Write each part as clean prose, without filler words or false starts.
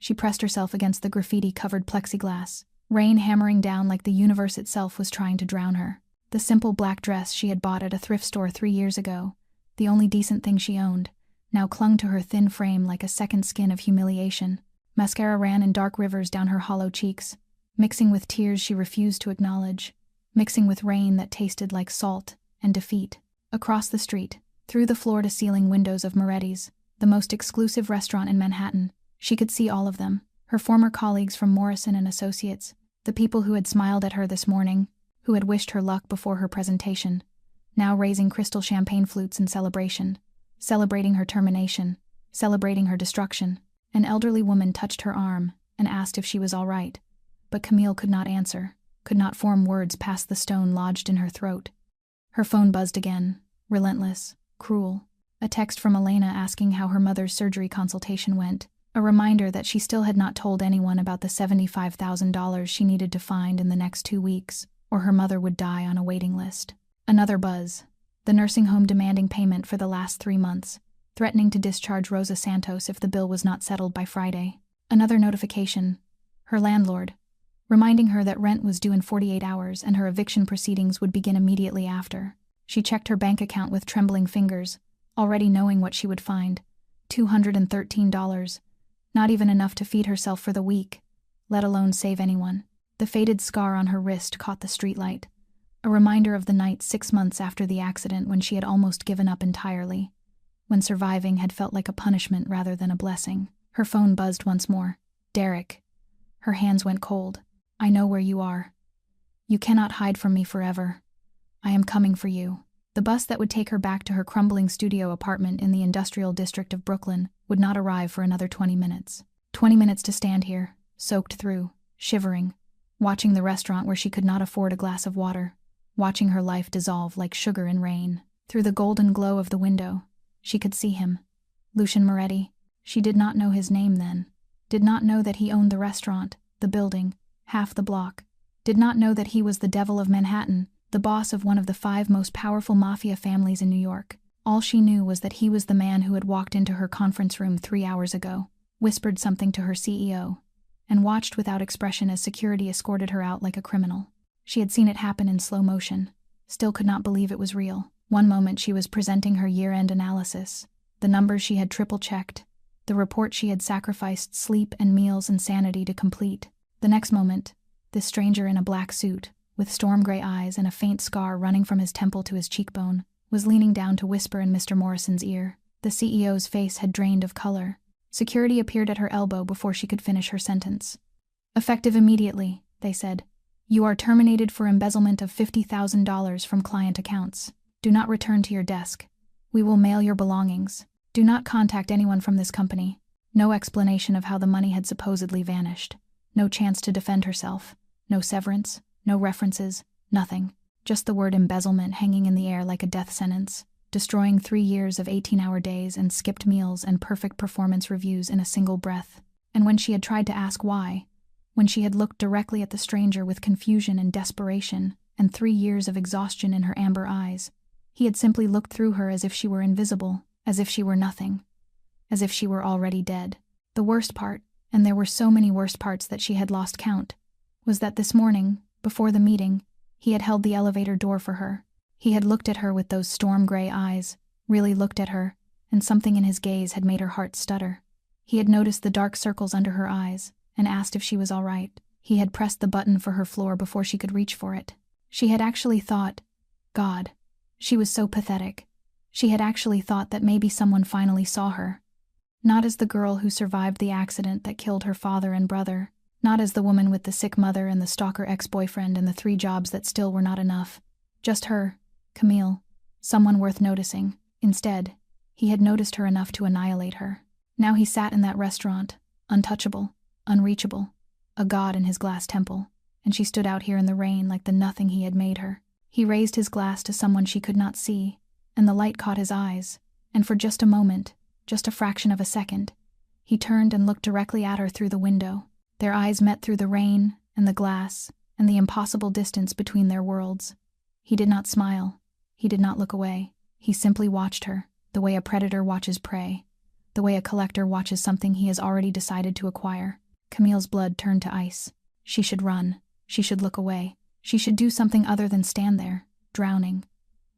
She pressed herself against the graffiti-covered plexiglass, rain hammering down like the universe itself was trying to drown her. The simple black dress she had bought at a thrift store 3 years ago, the only decent thing she owned, now clung to her thin frame like a second skin of humiliation. Mascara ran in dark rivers down her hollow cheeks, mixing with tears she refused to acknowledge, mixing with rain that tasted like salt and defeat. Across the street, through the floor-to-ceiling windows of Moretti's, the most exclusive restaurant in Manhattan, she could see all of them, her former colleagues from Morrison and Associates, the people who had smiled at her this morning, who had wished her luck before her presentation, now raising crystal champagne flutes in celebration, celebrating her termination, celebrating her destruction. An elderly woman touched her arm and asked if she was all right, but Camille could not answer, could not form words past the stone lodged in her throat. Her phone buzzed again, relentless, cruel. A text from Elena asking how her mother's surgery consultation went, a reminder that she still had not told anyone about the $75,000 she needed to find in the next 2 weeks, or her mother would die on a waiting list. Another buzz, the nursing home demanding payment for the last 3 months, threatening to discharge Rosa Santos if the bill was not settled by Friday. Another notification, her landlord, reminding her that rent was due in 48 hours and her eviction proceedings would begin immediately after. She checked her bank account with trembling fingers, already knowing what she would find. $213, not even enough to feed herself for the week, let alone save anyone. The faded scar on her wrist caught the streetlight, a reminder of the night 6 months after the accident when she had almost given up entirely, when surviving had felt like a punishment rather than a blessing. Her phone buzzed once more. Derek. Her hands went cold. I know where you are. You cannot hide from me forever. I am coming for you. The bus that would take her back to her crumbling studio apartment in the industrial district of Brooklyn would not arrive for another 20 minutes. 20 minutes to stand here, soaked through, shivering, watching the restaurant where she could not afford a glass of water, watching her life dissolve like sugar in rain. Through the golden glow of the window, she could see him. Lucian Moretti. She did not know his name then, did not know that he owned the restaurant, the building, half the block, did not know that he was the devil of Manhattan, the boss of one of the 5 most powerful Mafia families in New York. All she knew was that he was the man who had walked into her conference room 3 hours ago, whispered something to her CEO, and watched without expression as security escorted her out like a criminal. She had seen it happen in slow motion, still could not believe it was real. One moment she was presenting her year-end analysis, the numbers she had triple-checked, the report she had sacrificed sleep and meals and sanity to complete. The next moment, this stranger in a black suit, with storm-gray eyes and a faint scar running from his temple to his cheekbone, was leaning down to whisper in Mr. Morrison's ear. The CEO's face had drained of color. Security appeared at her elbow before she could finish her sentence. Effective immediately, they said. You are terminated for embezzlement of $50,000 from client accounts. Do not return to your desk. We will mail your belongings. Do not contact anyone from this company. No explanation of how the money had supposedly vanished. No chance to defend herself. No severance. No references. Nothing. Just the word embezzlement hanging in the air like a death sentence, destroying 3 years of 18-hour days and skipped meals and perfect performance reviews in a single breath. And when she had tried to ask why, when she had looked directly at the stranger with confusion and desperation and 3 years of exhaustion in her amber eyes, he had simply looked through her as if she were invisible, as if she were nothing, as if she were already dead. The worst part, and there were so many worst parts that she had lost count, was that this morning, before the meeting, he had held the elevator door for her. He had looked at her with those storm-gray eyes, really looked at her, and something in his gaze had made her heart stutter. He had noticed the dark circles under her eyes, and asked if she was all right. He had pressed the button for her floor before she could reach for it. She had actually thought, God, she was so pathetic. She had actually thought that maybe someone finally saw her. Not as the girl who survived the accident that killed her father and brother, not as the woman with the sick mother and the stalker ex-boyfriend and the 3 jobs that still were not enough. Just her, Camille, someone worth noticing. Instead, he had noticed her enough to annihilate her. Now he sat in that restaurant, untouchable, unreachable, a god in his glass temple, and she stood out here in the rain like the nothing he had made her. He raised his glass to someone she could not see, and the light caught his eyes, and for just a moment, just a fraction of a second, he turned and looked directly at her through the window. Their eyes met through the rain and the glass and the impossible distance between their worlds. He did not smile. He did not look away. He simply watched her, the way a predator watches prey. the way a collector watches something he has already decided to acquire. Camille's blood turned to ice. She should run. She should look away. She should do something other than stand there, drowning,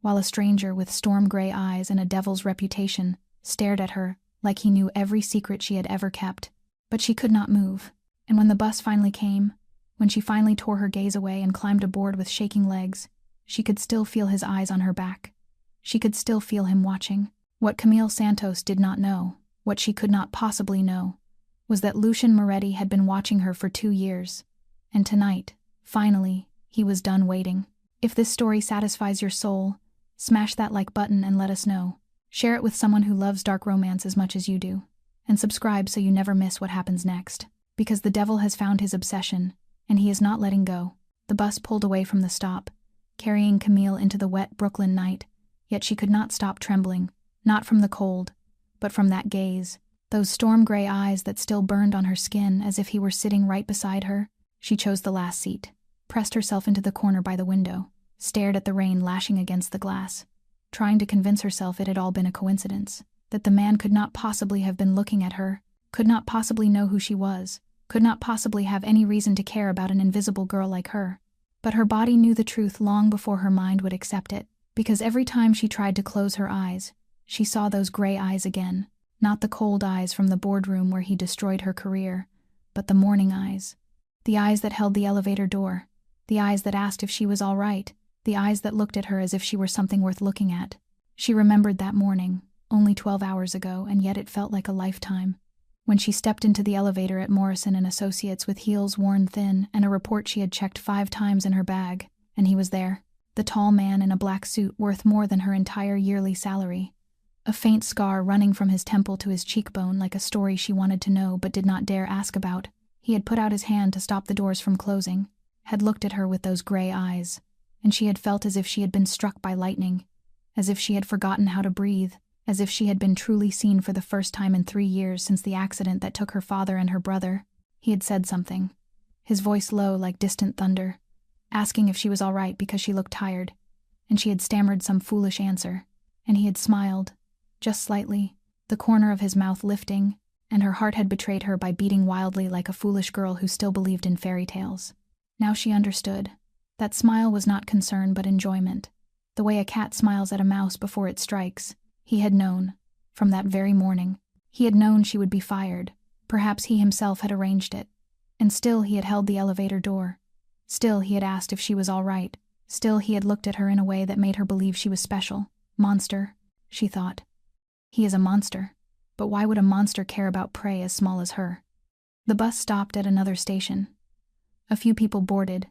while a stranger with storm-gray eyes and a devil's reputation stared at her like he knew every secret she had ever kept. But she could not move, and when the bus finally came, when she finally tore her gaze away and climbed aboard with shaking legs, she could still feel his eyes on her back. She could still feel him watching. What Camille Santos did not know, what she could not possibly know, was that Lucien Moretti had been watching her for 2 years. And tonight, finally, he was done waiting. If this story satisfies your soul, smash that like button and let us know. Share it with someone who loves dark romance as much as you do. And subscribe so you never miss what happens next. Because the devil has found his obsession, and he is not letting go. The bus pulled away from the stop, carrying Camille into the wet Brooklyn night, yet she could not stop trembling, not from the cold, but from that gaze, those storm-gray eyes that still burned on her skin as if he were sitting right beside her. She chose the last seat, pressed herself into the corner by the window, stared at the rain lashing against the glass, trying to convince herself it had all been a coincidence, that the man could not possibly have been looking at her, could not possibly know who she was, could not possibly have any reason to care about an invisible girl like her. But her body knew the truth long before her mind would accept it, because every time she tried to close her eyes, she saw those gray eyes again, not the cold eyes from the boardroom where he destroyed her career, but the morning eyes. The eyes that held the elevator door, the eyes that asked if she was all right, the eyes that looked at her as if she were something worth looking at. She remembered that morning, only 12 hours ago, and yet it felt like a lifetime. When she stepped into the elevator at Morrison & Associates with heels worn thin and a report she had checked 5 times in her bag, and he was there, the tall man in a black suit worth more than her entire yearly salary. A faint scar running from his temple to his cheekbone like a story she wanted to know but did not dare ask about. He had put out his hand to stop the doors from closing, had looked at her with those gray eyes, and she had felt as if she had been struck by lightning, as if she had forgotten how to breathe, as if she had been truly seen for the first time in 3 years since the accident that took her father and her brother. He had said something, his voice low like distant thunder, asking if she was all right because she looked tired, and she had stammered some foolish answer, and he had smiled, just slightly, the corner of his mouth lifting, and her heart had betrayed her by beating wildly like a foolish girl who still believed in fairy tales. Now she understood. That smile was not concern but enjoyment. The way a cat smiles at a mouse before it strikes. He had known, from that very morning. He had known she would be fired. Perhaps he himself had arranged it. And still he had held the elevator door. Still he had asked if she was all right. Still he had looked at her in a way that made her believe she was special. Monster, she thought. He is a monster. But why would a monster care about prey as small as her? The bus stopped at another station. A few people boarded,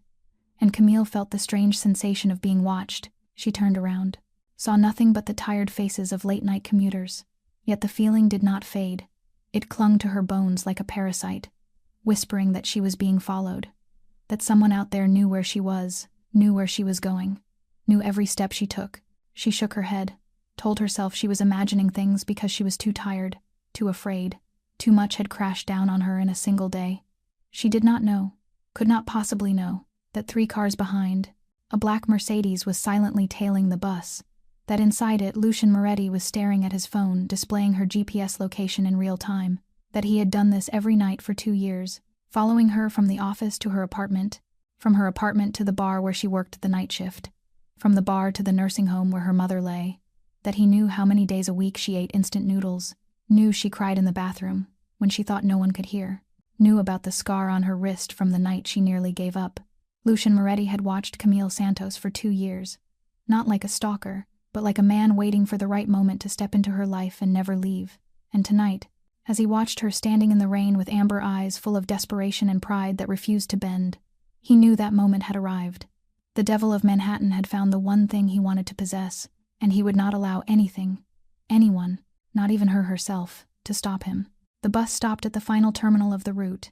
and Camille felt the strange sensation of being watched. She turned around, saw nothing but the tired faces of late-night commuters. Yet the feeling did not fade. It clung to her bones like a parasite, whispering that she was being followed, that someone out there knew where she was, knew where she was going, knew every step she took. She shook her head, told herself she was imagining things because she was too tired, too afraid. Too much had crashed down on her in a single day. She did not know, could not possibly know, that 3 cars behind, a black Mercedes was silently tailing the bus, that inside it Lucien Moretti was staring at his phone, displaying her GPS location in real time, that he had done this every night for 2 years, following her from the office to her apartment, from her apartment to the bar where she worked the night shift, from the bar to the nursing home where her mother lay, that he knew how many days a week she ate instant noodles, knew she cried in the bathroom when she thought no one could hear, knew about the scar on her wrist from the night she nearly gave up. Lucien Moretti had watched Camille Santos for 2 years, not like a stalker, but like a man waiting for the right moment to step into her life and never leave. And tonight, as he watched her standing in the rain with amber eyes full of desperation and pride that refused to bend, he knew that moment had arrived. The devil of Manhattan had found the one thing he wanted to possess, and he would not allow anything, anyone, not even her herself, to stop him. The bus stopped at the final terminal of the route,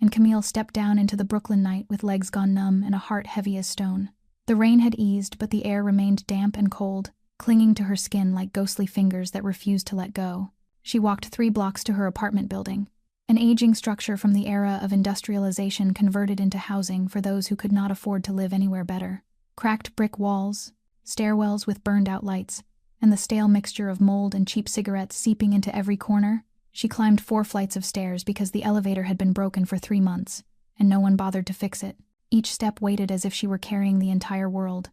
and Camille stepped down into the Brooklyn night with legs gone numb and a heart heavy as stone. The rain had eased, but the air remained damp and cold, clinging to her skin like ghostly fingers that refused to let go. She walked 3 blocks to her apartment building, an aging structure from the era of industrialization converted into housing for those who could not afford to live anywhere better. Cracked brick walls, stairwells with burned-out lights, and the stale mixture of mold and cheap cigarettes seeping into every corner. She climbed 4 flights of stairs because the elevator had been broken for 3 months, and no one bothered to fix it. Each step weighted as if she were carrying the entire world.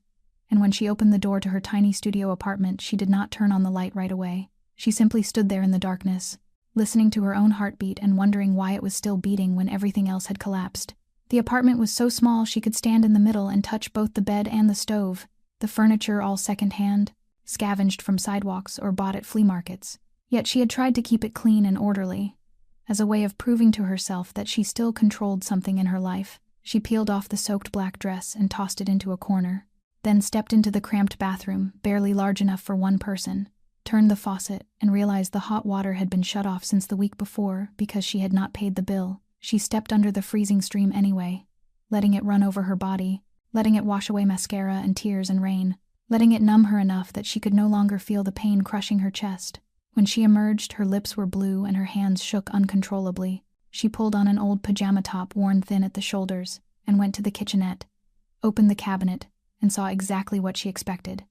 And when she opened the door to her tiny studio apartment, she did not turn on the light right away. She simply stood there in the darkness, listening to her own heartbeat and wondering why it was still beating when everything else had collapsed. The apartment was so small she could stand in the middle and touch both the bed and the stove, the furniture all second-hand, scavenged from sidewalks or bought at flea markets. Yet she had tried to keep it clean and orderly. As a way of proving to herself that she still controlled something in her life, she peeled off the soaked black dress and tossed it into a corner, then stepped into the cramped bathroom, barely large enough for one person, turned the faucet, and realized the hot water had been shut off since the week before because she had not paid the bill. She stepped under the freezing stream anyway, letting it run over her body, letting it wash away mascara and tears and rain, letting it numb her enough that she could no longer feel the pain crushing her chest. When she emerged, her lips were blue and her hands shook uncontrollably. She pulled on an old pajama top worn thin at the shoulders and went to the kitchenette, opened the cabinet, and saw exactly what she expected.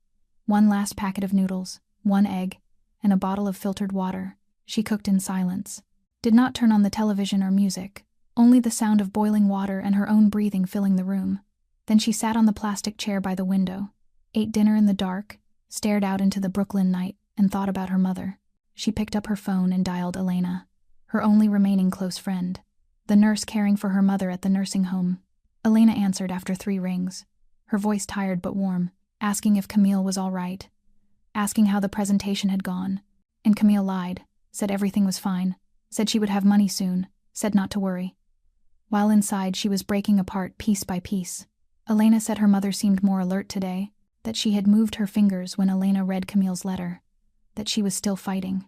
1 last packet of noodles, 1 egg, and a bottle of filtered water. She cooked in silence, did not turn on the television or music, only the sound of boiling water and her own breathing filling the room. Then she sat on the plastic chair by the window, ate dinner in the dark, stared out into the Brooklyn night, and thought about her mother. She picked up her phone and dialed Elena, her only remaining close friend, the nurse caring for her mother at the nursing home. Elena answered after 3 rings, her voice tired but warm, asking if Camille was all right, asking how the presentation had gone. And Camille lied, said everything was fine, said she would have money soon, said not to worry. While inside, she was breaking apart piece by piece. Elena said her mother seemed more alert today, that she had moved her fingers when Elena read Camille's letter, that she was still fighting,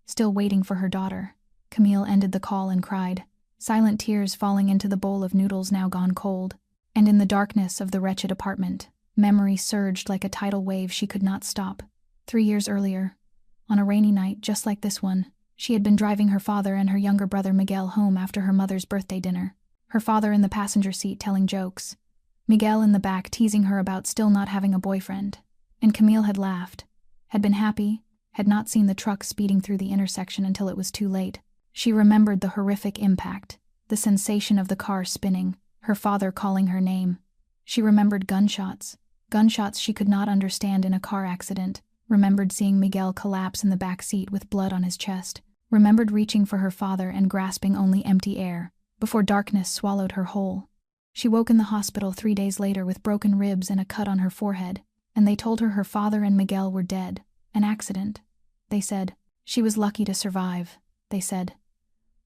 still waiting for her daughter. Camille ended the call and cried, silent tears falling into the bowl of noodles now gone cold. And in the darkness of the wretched apartment, memory surged like a tidal wave she could not stop. 3 years earlier, on a rainy night just like this one, she had been driving her father and her younger brother Miguel home after her mother's birthday dinner. Her father in the passenger seat telling jokes, Miguel in the back teasing her about still not having a boyfriend. And Camille had laughed, had been happy, had not seen the truck speeding through the intersection until it was too late. She remembered the horrific impact, the sensation of the car spinning, her father calling her name. She remembered gunshots she could not understand in a car accident, remembered seeing Miguel collapse in the back seat with blood on his chest, remembered reaching for her father and grasping only empty air, before darkness swallowed her whole. She woke in the hospital 3 days later with broken ribs and a cut on her forehead, and they told her father and Miguel were dead. An accident, they said. She was lucky to survive, they said.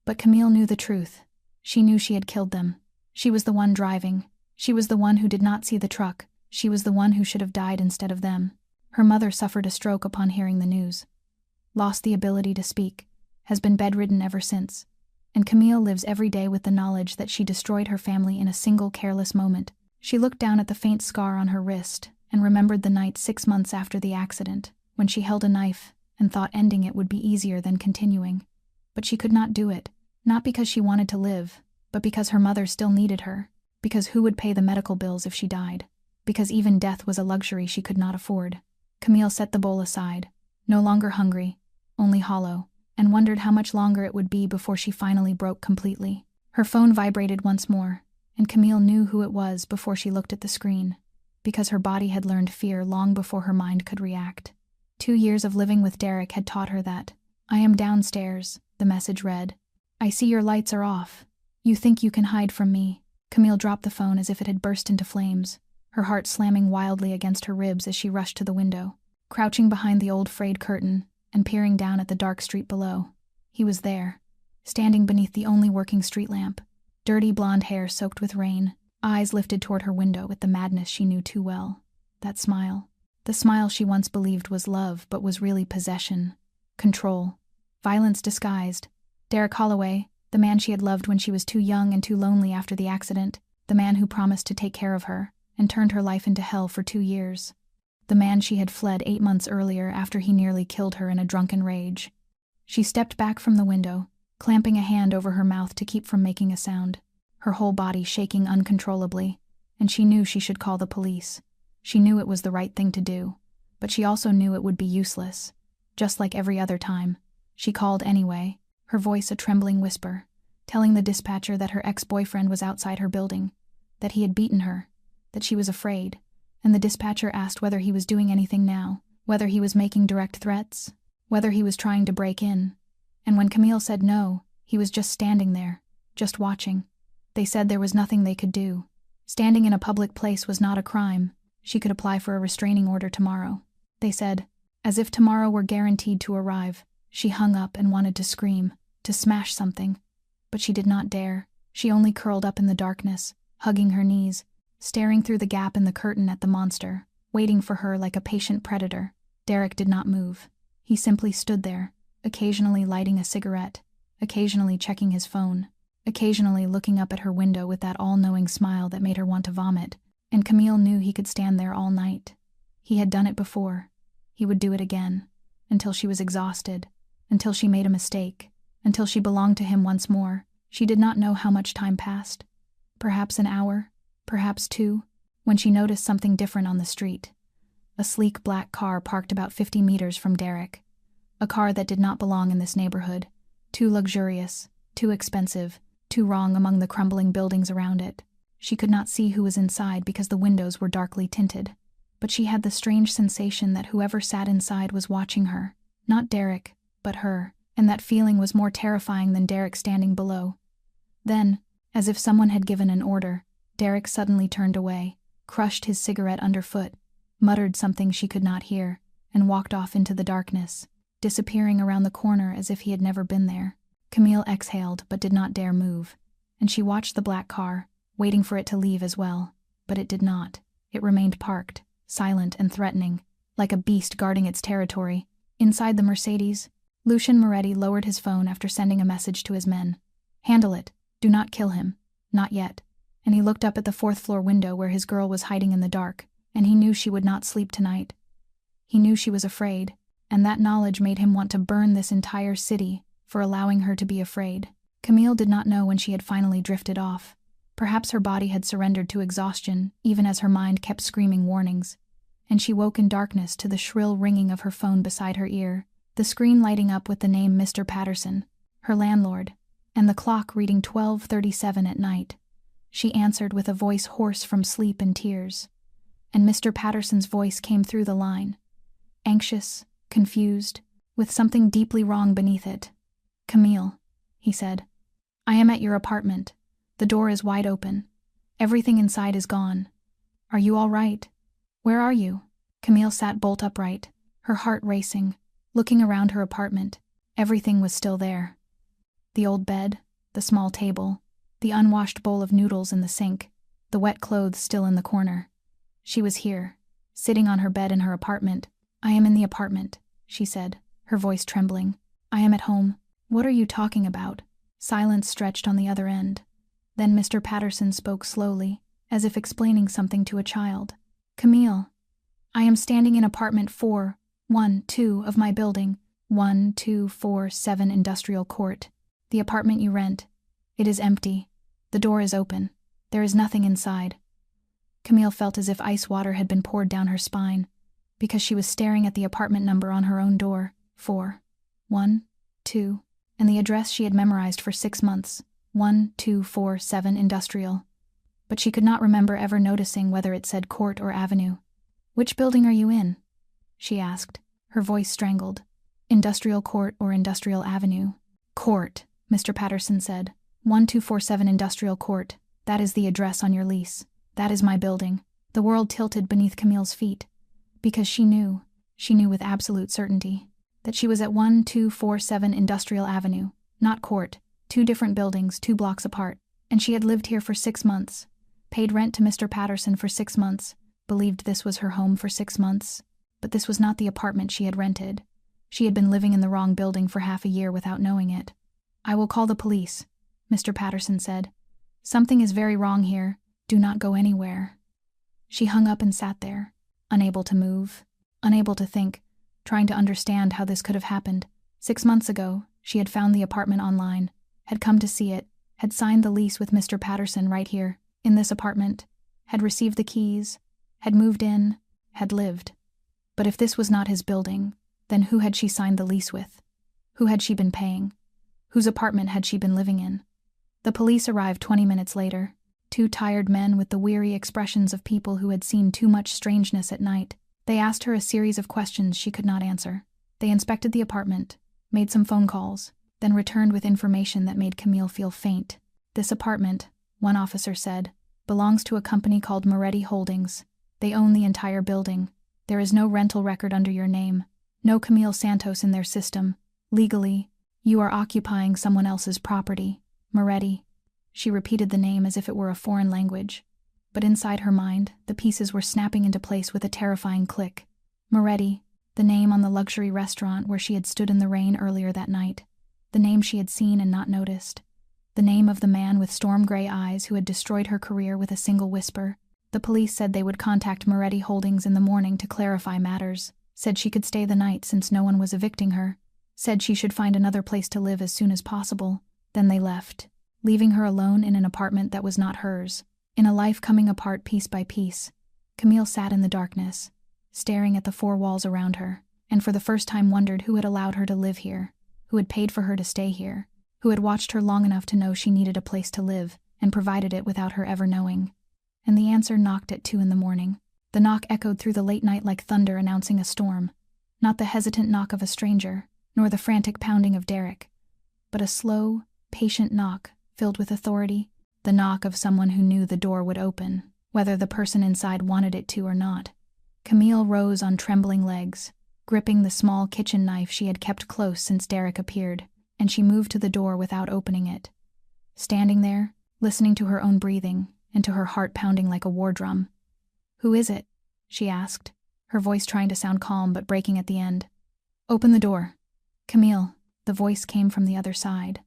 But Camille knew the truth. She knew she had killed them. She was the one driving. She was the one who did not see the truck. She was the one who should have died instead of them. Her mother suffered a stroke upon hearing the news. Lost the ability to speak. Has been bedridden ever since. And Camille lives every day with the knowledge that she destroyed her family in a single careless moment. She looked down at the faint scar on her wrist and remembered the night 6 months after the accident, when she held a knife and thought ending it would be easier than continuing. But she could not do it, not because she wanted to live, but because her mother still needed her, because who would pay the medical bills if she died, because even death was a luxury she could not afford. Camille set the bowl aside, no longer hungry, only hollow, and wondered how much longer it would be before she finally broke completely. Her phone vibrated once more, and Camille knew who it was before she looked at the screen, because her body had learned fear long before her mind could react. 2 years of living with Derek had taught her that. I am downstairs, the message read. I see your lights are off. You think you can hide from me. Camille dropped the phone as if it had burst into flames, her heart slamming wildly against her ribs as she rushed to the window. Crouching behind the old frayed curtain and peering down at the dark street below. He was there, standing beneath the only working street lamp, dirty blonde hair soaked with rain, eyes lifted toward her window with the madness she knew too well. That smile. The smile she once believed was love but was really possession, control, violence disguised. Derek Holloway, the man she had loved when she was too young and too lonely after the accident, the man who promised to take care of her and turned her life into hell for 2 years. The man she had fled 8 months earlier after he nearly killed her in a drunken rage. She stepped back from the window, clamping a hand over her mouth to keep from making a sound, her whole body shaking uncontrollably, and she knew she should call the police. She knew it was the right thing to do, but she also knew it would be useless. Just like every other time, she called anyway, her voice a trembling whisper, telling the dispatcher that her ex-boyfriend was outside her building, that he had beaten her, that she was afraid, and the dispatcher asked whether he was doing anything now, whether he was making direct threats, whether he was trying to break in. And when Camille said no, he was just standing there, just watching. They said there was nothing they could do. Standing in a public place was not a crime. She could apply for a restraining order tomorrow. They said, as if tomorrow were guaranteed to arrive. She hung up and wanted to scream, to smash something. But she did not dare. She only curled up in the darkness, hugging her knees, staring through the gap in the curtain at the monster, waiting for her like a patient predator. Derek did not move. He simply stood there, occasionally lighting a cigarette, occasionally checking his phone, occasionally looking up at her window with that all-knowing smile that made her want to vomit. And Camille knew he could stand there all night. He had done it before. He would do it again, until she was exhausted, until she made a mistake, until she belonged to him once more. She did not know how much time passed. Perhaps an hour, perhaps 2, when she noticed something different on the street. A sleek black car parked about 50 meters from Derek. A car that did not belong in this neighborhood. Too luxurious, too expensive, too wrong among the crumbling buildings around it. She could not see who was inside because the windows were darkly tinted. But she had the strange sensation that whoever sat inside was watching her. Not Derek, but her. And that feeling was more terrifying than Derek standing below. Then, as if someone had given an order, Derek suddenly turned away, crushed his cigarette underfoot, muttered something she could not hear, and walked off into the darkness, disappearing around the corner as if he had never been there. Camille exhaled but did not dare move, and she watched the black car, waiting for it to leave as well. But it did not. It remained parked, silent and threatening, like a beast guarding its territory. Inside the Mercedes, Lucien Moretti lowered his phone after sending a message to his men. "Handle it. Do not kill him. Not yet." And he looked up at the 4th-floor window where his girl was hiding in the dark, and he knew she would not sleep tonight. He knew she was afraid, and that knowledge made him want to burn this entire city for allowing her to be afraid. Camille did not know when she had finally drifted off. Perhaps her body had surrendered to exhaustion, even as her mind kept screaming warnings. And she woke in darkness to the shrill ringing of her phone beside her ear, the screen lighting up with the name Mr. Patterson, her landlord, and the clock reading 12:37 at night. She answered with a voice hoarse from sleep and tears. And Mr. Patterson's voice came through the line, anxious, confused, with something deeply wrong beneath it. "Camille," he said, "I am at your apartment. The door is wide open. Everything inside is gone. Are you all right? Where are you?" Camille sat bolt upright, her heart racing, looking around her apartment. Everything was still there. The old bed, the small table, the unwashed bowl of noodles in the sink, the wet clothes still in the corner. She was here, sitting on her bed in her apartment. "I am in the apartment," she said, her voice trembling. "I am at home." "What are you talking about?" Silence stretched on the other end. Then Mr. Patterson spoke slowly, as if explaining something to a child. "Camille, I am standing in apartment 412 of my building, 1247 Industrial Court. The apartment you rent. It is empty. The door is open. There is nothing inside." Camille felt as if ice water had been poured down her spine, because she was staring at the apartment number on her own door, 412, and the address she had memorized for 6 months, 1247 Industrial. But she could not remember ever noticing whether it said court or avenue. "Which building are you in?" she asked, her voice strangled. "Industrial Court or Industrial Avenue?" "Court," Mr. Patterson said. 1247 Industrial Court. That is the address on your lease. That is my building." The world tilted beneath Camille's feet, because she knew with absolute certainty, that she was at 1247 Industrial Avenue, not Court, 2 different buildings, 2 blocks apart, and she had lived here for 6 months, paid rent to Mr. Patterson for 6 months, believed this was her home for 6 months, but this was not the apartment she had rented. She had been living in the wrong building for half a year without knowing it. "I will call the police," Mr. Patterson said. "Something is very wrong here. Do not go anywhere." She hung up and sat there, unable to move, unable to think, trying to understand how this could have happened. 6 months ago, she had found the apartment online, had come to see it, had signed the lease with Mr. Patterson right here, in this apartment, had received the keys, had moved in, had lived. But if this was not his building, then who had she signed the lease with? Who had she been paying? Whose apartment had she been living in? The police arrived 20 minutes later. Two tired men with the weary expressions of people who had seen too much strangeness at night. They asked her a series of questions she could not answer. They inspected the apartment, made some phone calls, then returned with information that made Camille feel faint. This apartment, one officer said, belongs to a company called Moretti Holdings. They own the entire building. There is no rental record under your name. No Camille Santos in their system. Legally, you are occupying someone else's property. Moretti. She repeated the name as if it were a foreign language. But inside her mind, the pieces were snapping into place with a terrifying click. Moretti, the name on the luxury restaurant where she had stood in the rain earlier that night. The name she had seen and not noticed. The name of the man with storm-gray eyes who had destroyed her career with a single whisper. The police said they would contact Moretti Holdings in the morning to clarify matters. Said she could stay the night since no one was evicting her. Said she should find another place to live as soon as possible. Then they left, leaving her alone in an apartment that was not hers. In a life coming apart piece by piece, Camille sat in the darkness, staring at the four walls around her, and for the first time wondered who had allowed her to live here, who had paid for her to stay here, who had watched her long enough to know she needed a place to live, and provided it without her ever knowing. And the answer knocked at 2 a.m. The knock echoed through the late night like thunder announcing a storm. Not the hesitant knock of a stranger, nor the frantic pounding of Derek, but a slow, patient knock filled with authority, the knock of someone who knew the door would open, whether the person inside wanted it to or not. Camille rose on trembling legs, gripping the small kitchen knife she had kept close since Derek appeared, and she moved to the door without opening it. Standing there, listening to her own breathing, and to her heart pounding like a war drum. "Who is it?" she asked, her voice trying to sound calm but breaking at the end. "Open the door." "Camille," the voice came from the other side.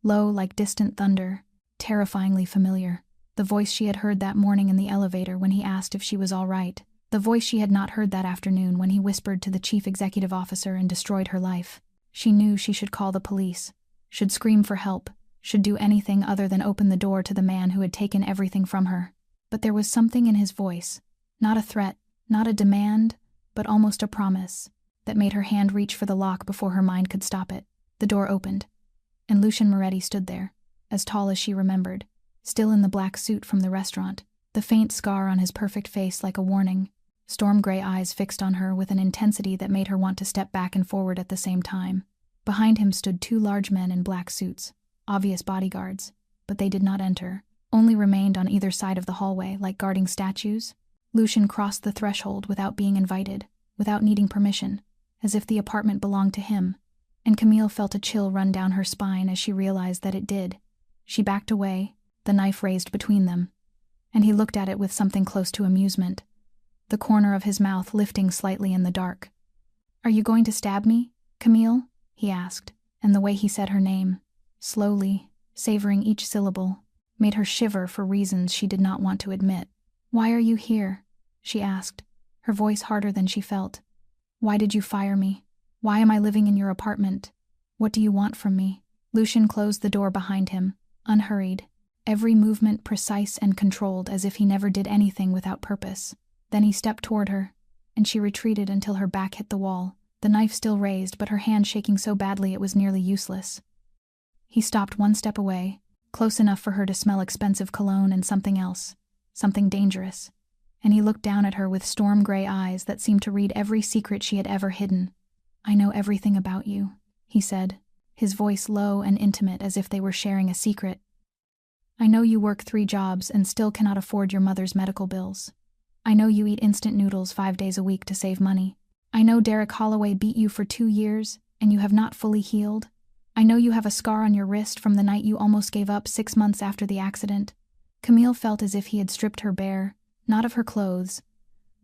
Low like distant thunder, terrifyingly familiar. The voice she had heard that morning in the elevator when he asked if she was all right. The voice she had not heard that afternoon when he whispered to the chief executive officer and destroyed her life. She knew she should call the police, should scream for help, should do anything other than open the door to the man who had taken everything from her. But there was something in his voice, not a threat, not a demand, but almost a promise, that made her hand reach for the lock before her mind could stop it. The door opened, and Lucien Moretti stood there, as tall as she remembered, still in the black suit from the restaurant, the faint scar on his perfect face like a warning, storm-gray eyes fixed on her with an intensity that made her want to step back and forward at the same time. Behind him stood 2 large men in black suits, obvious bodyguards, but they did not enter, only remained on either side of the hallway like guarding statues. Lucien crossed the threshold without being invited, without needing permission, as if the apartment belonged to him, and Camille felt a chill run down her spine as she realized that it did. She backed away, the knife raised between them, and he looked at it with something close to amusement, the corner of his mouth lifting slightly in the dark. "Are you going to stab me, Camille?" he asked, and the way he said her name, slowly, savoring each syllable, made her shiver for reasons she did not want to admit. "Why are you here?" she asked, her voice harder than she felt. "Why did you fire me? Why am I living in your apartment? What do you want from me?" Lucien closed the door behind him, unhurried, every movement precise and controlled as if he never did anything without purpose. Then he stepped toward her, and she retreated until her back hit the wall, the knife still raised but her hand shaking so badly it was nearly useless. He stopped 1 step away, close enough for her to smell expensive cologne and something else, something dangerous, and he looked down at her with storm-gray eyes that seemed to read every secret she had ever hidden. "I know everything about you," he said, his voice low and intimate as if they were sharing a secret. "I know you work 3 jobs and still cannot afford your mother's medical bills. I know you eat instant noodles 5 days a week to save money. I know Derek Holloway beat you for 2 years, and you have not fully healed. I know you have a scar on your wrist from the night you almost gave up 6 months after the accident." Camille felt as if he had stripped her bare, not of her clothes,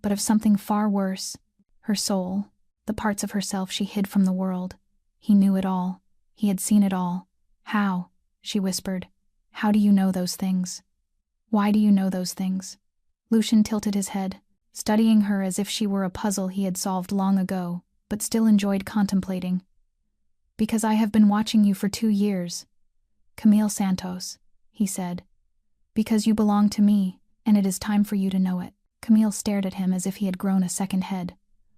but of something far worse, her soul, the parts of herself she hid from the world. He knew it all. He had seen it all. "How?" she whispered. "How do you know those things? Why do you know those things?" Lucien tilted his head, studying her as if she were a puzzle he had solved long ago, but still enjoyed contemplating. "Because I have been watching you for 2 years. Camille Santos," he said. "Because you belong to me, and it is time for you to know it." Camille stared at him as if he had grown a second head,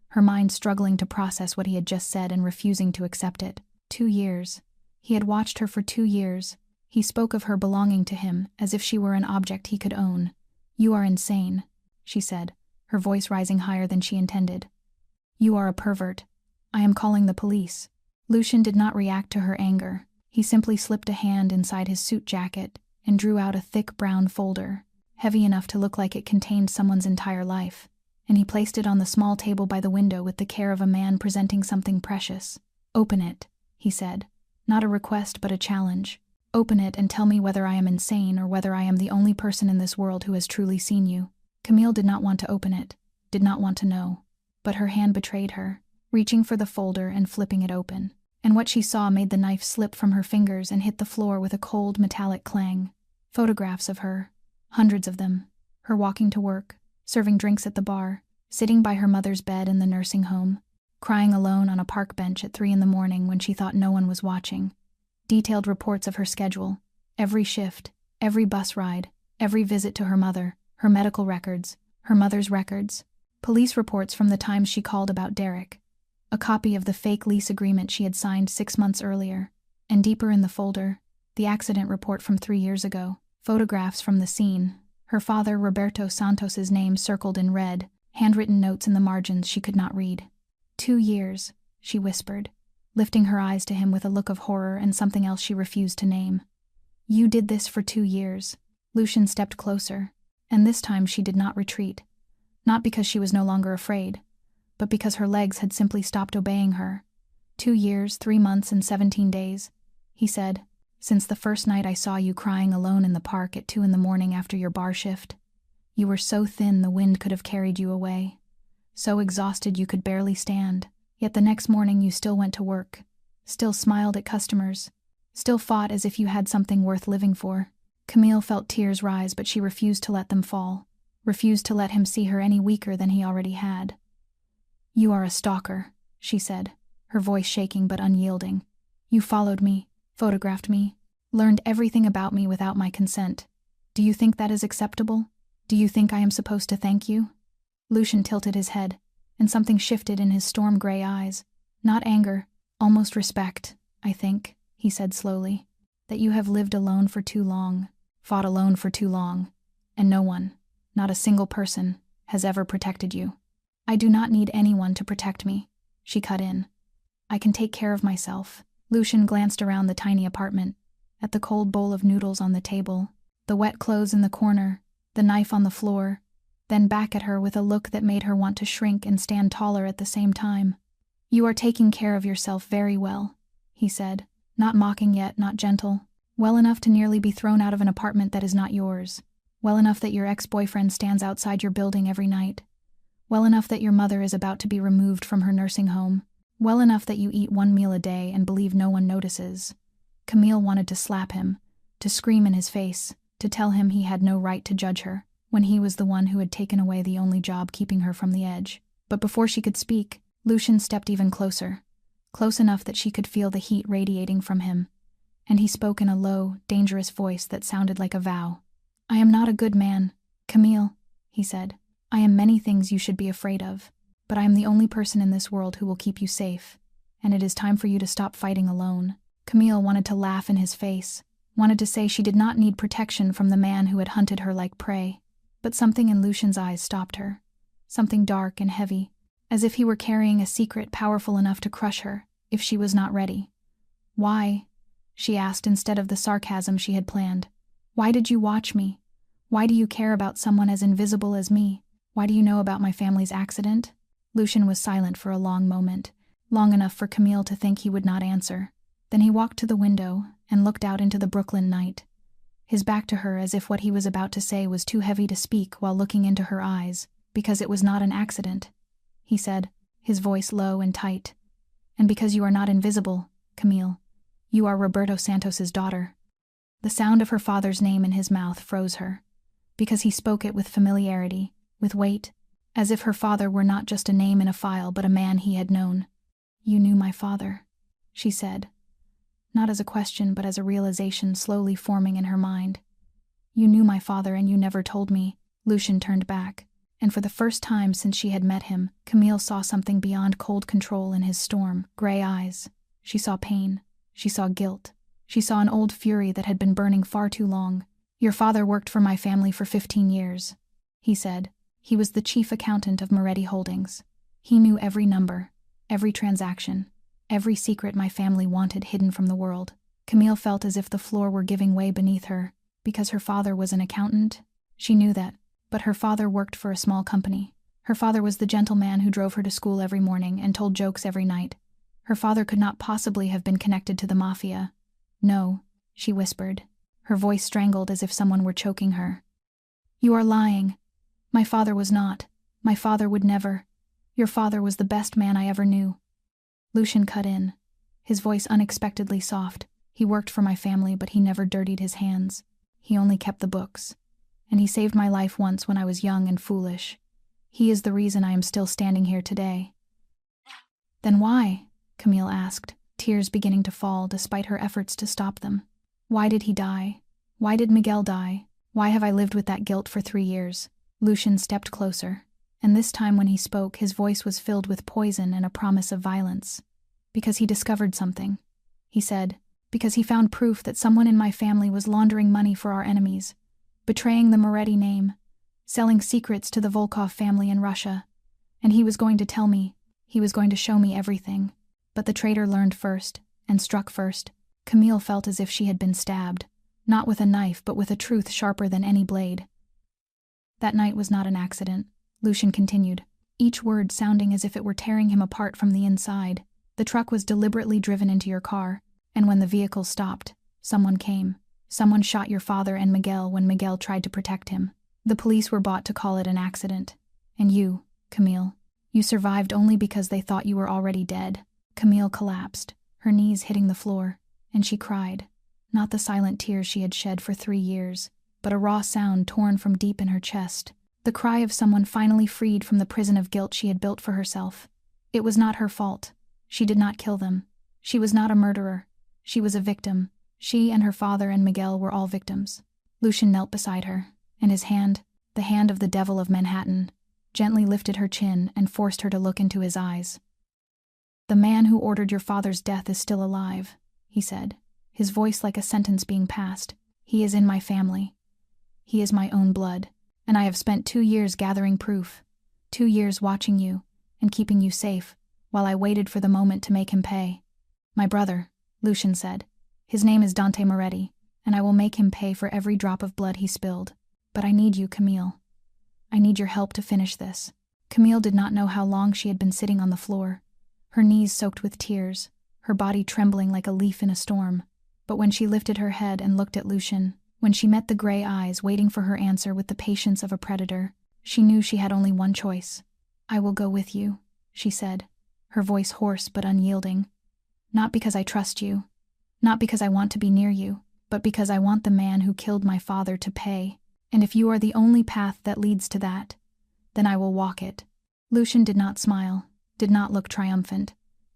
her mind struggling to process what he had just said and refusing to accept it. 2 years. He had watched her for 2 years. He spoke of her belonging to him as if she were an object he could own. "You are insane," she said, her voice rising higher than she intended. "You are a pervert. I am calling the police." Lucian did not react to her anger. He simply slipped a hand inside his suit jacket and drew out a thick brown folder, heavy enough to look like it contained someone's entire life, and he placed it on the small table by the window with the care of a man presenting something precious. "Open it," he said. "Not a request, but a challenge. Open it and tell me whether I am insane or whether I am the only person in this world who has truly seen you." Camille did not want to open it, did not want to know. But her hand betrayed her, reaching for the folder and flipping it open. And what she saw made the knife slip from her fingers and hit the floor with a cold metallic clang. Photographs of her, hundreds of them. Her walking to work, serving drinks at the bar, sitting by her mother's bed in the nursing home, crying alone on a park bench at 3 a.m. when she thought no one was watching. Detailed reports of her schedule, every shift, every bus ride, every visit to her mother, her medical records, her mother's records, police reports from the times she called about Derek, a copy of the fake lease agreement she had signed 6 months earlier, and deeper in the folder, the accident report from 3 years ago, photographs from the scene, her father Roberto Santos's name circled in red, handwritten notes in the margins she could not read. 2 years, she whispered, lifting her eyes to him with a look of horror and something else she refused to name. "You did this for 2 years." Lucian stepped closer, and this time she did not retreat, not because she was no longer afraid, but because her legs had simply stopped obeying her. 2 years, 3 months, and 17 days, he said, "since the first night I saw you crying alone in the park at 2 a.m. after your bar shift. You were so thin the wind could have carried you away, so exhausted you could barely stand. Yet the next morning you still went to work, still smiled at customers, still fought as if you had something worth living for." Camille felt tears rise, but she refused to let them fall, refused to let him see her any weaker than he already had. "You are a stalker," she said, her voice shaking but unyielding. "You followed me, photographed me, learned everything about me without my consent. Do you think that is acceptable? Do you think I am supposed to thank you?" Lucian tilted his head, and something shifted in his storm-gray eyes. "Not anger, almost respect, I think," he said slowly. "That you have lived alone for too long, fought alone for too long, and no one, not a single person, has ever protected you." "I do not need anyone to protect me," she cut in. "I can take care of myself." Lucian glanced around the tiny apartment, at the cold bowl of noodles on the table, the wet clothes in the corner, the knife on the floor, then back at her with a look that made her want to shrink and stand taller at the same time. "You are taking care of yourself very well," he said, not mocking yet, not gentle. "Well enough to nearly be thrown out of an apartment that is not yours. Well enough that your ex-boyfriend stands outside your building every night. Well enough that your mother is about to be removed from her nursing home. Well enough that you eat 1 meal a day and believe no one notices." Camille wanted to slap him, to scream in his face, to tell him he had no right to judge her, when he was the one who had taken away the only job keeping her from the edge. But before she could speak, Lucian stepped even closer, close enough that she could feel the heat radiating from him, and he spoke in a low, dangerous voice that sounded like a vow. "I am not a good man, Camille," he said. "I am many things you should be afraid of, but I am the only person in this world who will keep you safe, and it is time for you to stop fighting alone." Camille wanted to laugh in his face, wanted to say she did not need protection from the man who had hunted her like prey, but something in Lucian's eyes stopped her, something dark and heavy, as if he were carrying a secret powerful enough to crush her, if she was not ready. "Why?" she asked instead of the sarcasm she had planned. "Why did you watch me? Why do you care about someone as invisible as me? Why do you know about my family's accident?" Lucian was silent for a long moment, long enough for Camille to think he would not answer. Then he walked to the window and looked out into the Brooklyn night, his back to her as if what he was about to say was too heavy to speak while looking into her eyes, because it was not an accident. He said, his voice low and tight, "And because you are not invisible, Camille, you are Roberto Santos's daughter." The sound of her father's name in his mouth froze her, because he spoke it with familiarity, with weight, as if her father were not just a name in a file but a man he had known. "You knew my father," she said, not as a question but as a realization slowly forming in her mind. "You knew my father and you never told me." Lucian turned back, and for the first time since she had met him, Camille saw something beyond cold control in his storm, gray eyes. She saw pain, She saw guilt. She saw an old fury that had been burning far too long. "Your father worked for my family for 15 years, he said. He was the chief accountant of Moretti Holdings. He knew every number, every transaction, every secret my family wanted hidden from the world." Camille felt as if the floor were giving way beneath her. Because her father was an accountant? She knew that, but her father worked for a small company. Her father was the gentleman who drove her to school every morning and told jokes every night. Her father could not possibly have been connected to the Mafia. "No," she whispered, her voice strangled as if someone were choking her. "You are lying. My father was not. My father would never. Your father was the best man I ever knew." Lucian cut in, his voice unexpectedly soft. "He worked for my family, but he never dirtied his hands. He only kept the books. And he saved my life once when I was young and foolish. He is the reason I am still standing here today." "Then why?" Camille asked, tears beginning to fall despite her efforts to stop them. "Why did he die? Why did Miguel die? Why have I lived with that guilt for 3 years?" Lucian stepped closer, and this time when he spoke, his voice was filled with poison and a promise of violence. "Because he discovered something," he said. "Because he found proof that someone in my family was laundering money for our enemies, betraying the Moretti name, selling secrets to the Volkov family in Russia. And he was going to tell me, he was going to show me everything. But the traitor learned first, and struck first." Camille felt as if she had been stabbed, not with a knife but with a truth sharper than any blade. "That night was not an accident," Lucian continued, each word sounding as if it were tearing him apart from the inside. "The truck was deliberately driven into your car, and when the vehicle stopped, someone came. Someone shot your father and Miguel when Miguel tried to protect him. The police were bought to call it an accident. And you, Camille, you survived only because they thought you were already dead." Camille collapsed, her knees hitting the floor, and she cried, not the silent tears she had shed for 3 years, but a raw sound torn from deep in her chest, the cry of someone finally freed from the prison of guilt she had built for herself. It was not her fault. She did not kill them. She was not a murderer. She was a victim. She and her father and Miguel were all victims. Lucian knelt beside her, and his hand, the hand of the devil of Manhattan, gently lifted her chin and forced her to look into his eyes. "The man who ordered your father's death is still alive," he said, his voice like a sentence being passed. "He is in my family. He is my own blood, and I have spent 2 years gathering proof, 2 years watching you and keeping you safe, while I waited for the moment to make him pay." "My brother," Lucian said. "His name is Dante Moretti, and I will make him pay for every drop of blood he spilled. But I need you, Camille. I need your help to finish this." Camille did not know how long she had been sitting on the floor, her knees soaked with tears, her body trembling like a leaf in a storm. But when she lifted her head and looked at Lucian, when she met the gray eyes waiting for her answer with the patience of a predator, she knew she had only one choice. "I will go with you," she said, her voice hoarse but unyielding. "Not because I trust you, not because I want to be near you, but because I want the man who killed my father to pay. And if you are the only path that leads to that, then I will walk it." Lucian did not smile, did not look triumphant.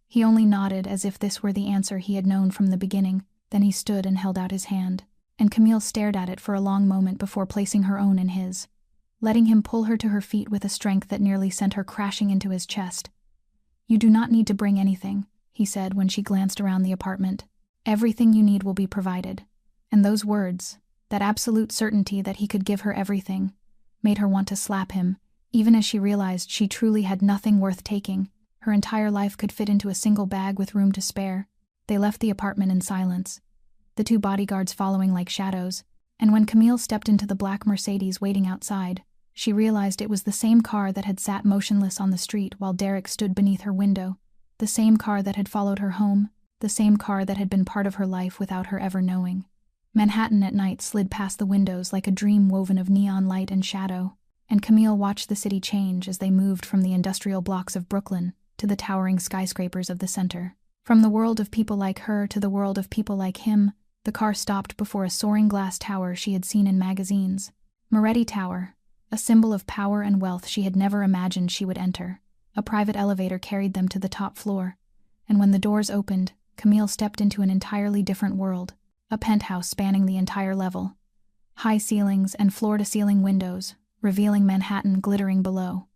He only nodded as if this were the answer he had known from the beginning. Then he stood and held out his hand, and Camille stared at it for a long moment before placing her own in his, letting him pull her to her feet with a strength that nearly sent her crashing into his chest. "You do not need to bring anything," he said when she glanced around the apartment. "Everything you need will be provided." And those words, that absolute certainty that he could give her everything, made her want to slap him, even as she realized she truly had nothing worth taking. Her entire life could fit into a single bag with room to spare. They left the apartment in silence, the 2 bodyguards following like shadows, and when Camille stepped into the black Mercedes waiting outside, she realized it was the same car that had sat motionless on the street while Derek stood beneath her window, the same car that had followed her home, the same car that had been part of her life without her ever knowing. Manhattan at night slid past the windows like a dream woven of neon light and shadow, and Camille watched the city change as they moved from the industrial blocks of Brooklyn to the towering skyscrapers of the center. From the world of people like her to the world of people like him, the car stopped before a soaring glass tower she had seen in magazines. Moretti Tower, a symbol of power and wealth she had never imagined she would enter. A private elevator carried them to the top floor, and when the doors opened, Camille stepped into an entirely different world, a penthouse spanning the entire level. High ceilings and floor-to-ceiling windows, revealing Manhattan glittering below.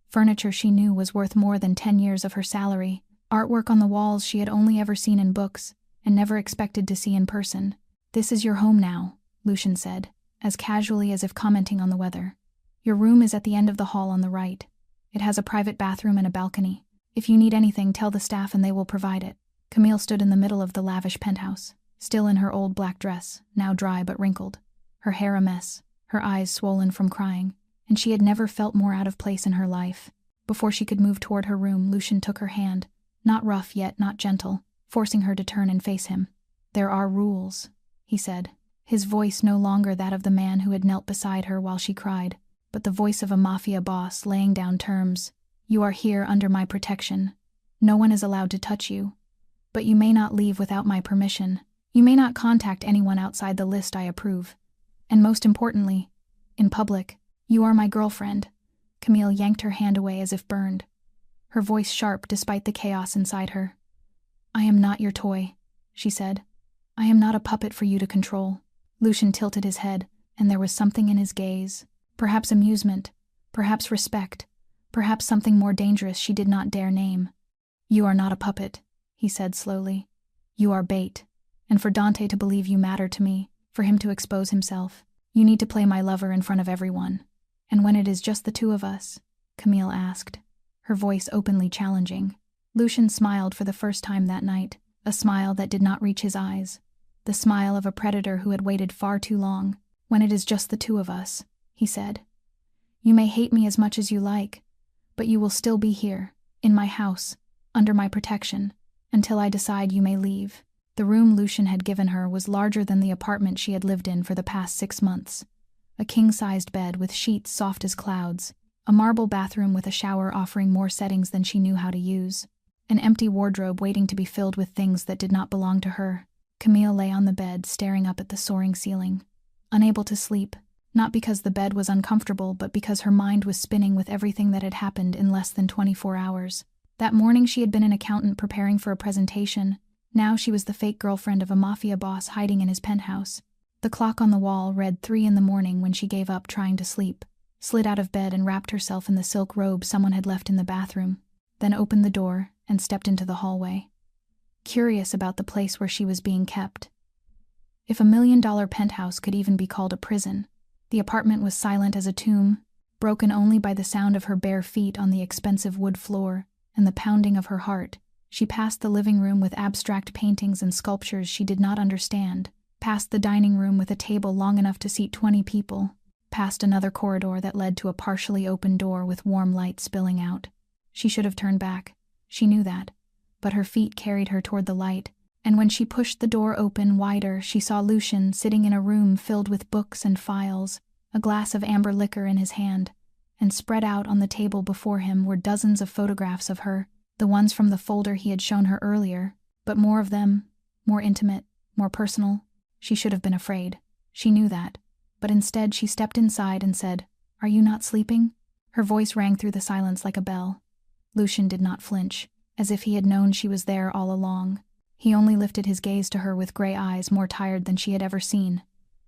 Furniture she knew was worth more than 10 years of her salary, artwork on the walls she had only ever seen in books, and never expected to see in person. "This is your home now," Lucian said, as casually as if commenting on the weather. "Your room is at the end of the hall on the right. It has a private bathroom and a balcony. If you need anything, tell the staff and they will provide it." Camille stood in the middle of the lavish penthouse, still in her old black dress, now dry but wrinkled, her hair a mess, her eyes swollen from crying, and she had never felt more out of place in her life. Before she could move toward her room, Lucian took her hand, not rough yet not gentle, forcing her to turn and face him. "There are rules," he said, his voice no longer that of the man who had knelt beside her while she cried, but the voice of a Mafia boss laying down terms. "You are here under my protection. No one is allowed to touch you. But you may not leave without my permission. You may not contact anyone outside the list I approve. And most importantly, in public, you are my girlfriend." Camille yanked her hand away as if burned, her voice sharp despite the chaos inside her. "I am not your toy," she said. "I am not a puppet for you to control." Lucian tilted his head, and there was something in his gaze. Perhaps amusement, perhaps respect, perhaps something more dangerous she did not dare name. "You are not a puppet," he said slowly. "You are bait. And for Dante to believe you matter to me, for him to expose himself, you need to play my lover in front of everyone. And when it is just the two of us?" Camille asked, her voice openly challenging. Lucian smiled for the first time that night, a smile that did not reach his eyes. The smile of a predator who had waited far too long. "When it is just the two of us," he said. "You may hate me as much as you like, but you will still be here, in my house, under my protection, until I decide you may leave." The room Lucian had given her was larger than the apartment she had lived in for the past 6 months. A king-sized bed with sheets soft as clouds, a marble bathroom with a shower offering more settings than she knew how to use, an empty wardrobe waiting to be filled with things that did not belong to her. Camille lay on the bed, staring up at the soaring ceiling, unable to sleep, not because the bed was uncomfortable, but because her mind was spinning with everything that had happened in less than 24 hours. That morning she had been an accountant preparing for a presentation. Now she was the fake girlfriend of a Mafia boss hiding in his penthouse. The clock on the wall read 3 in the morning when she gave up trying to sleep, slid out of bed and wrapped herself in the silk robe someone had left in the bathroom, then opened the door and stepped into the hallway, curious about the place where she was being kept. If $1 million penthouse could even be called a prison, the apartment was silent as a tomb, broken only by the sound of her bare feet on the expensive wood floor and the pounding of her heart. She passed the living room with abstract paintings and sculptures she did not understand, past the dining room with a table long enough to seat 20 people, past another corridor that led to a partially open door with warm light spilling out. She should have turned back. She knew that. But her feet carried her toward the light, and when she pushed the door open wider, she saw Lucian sitting in a room filled with books and files, a glass of amber liquor in his hand, and spread out on the table before him were dozens of photographs of her, the ones from the folder he had shown her earlier, but more of them, more intimate, more personal. She should have been afraid. She knew that. But instead she stepped inside and said, "Are you not sleeping?" Her voice rang through the silence like a bell. Lucian did not flinch, as if he had known she was there all along. He only lifted his gaze to her with gray eyes more tired than she had ever seen,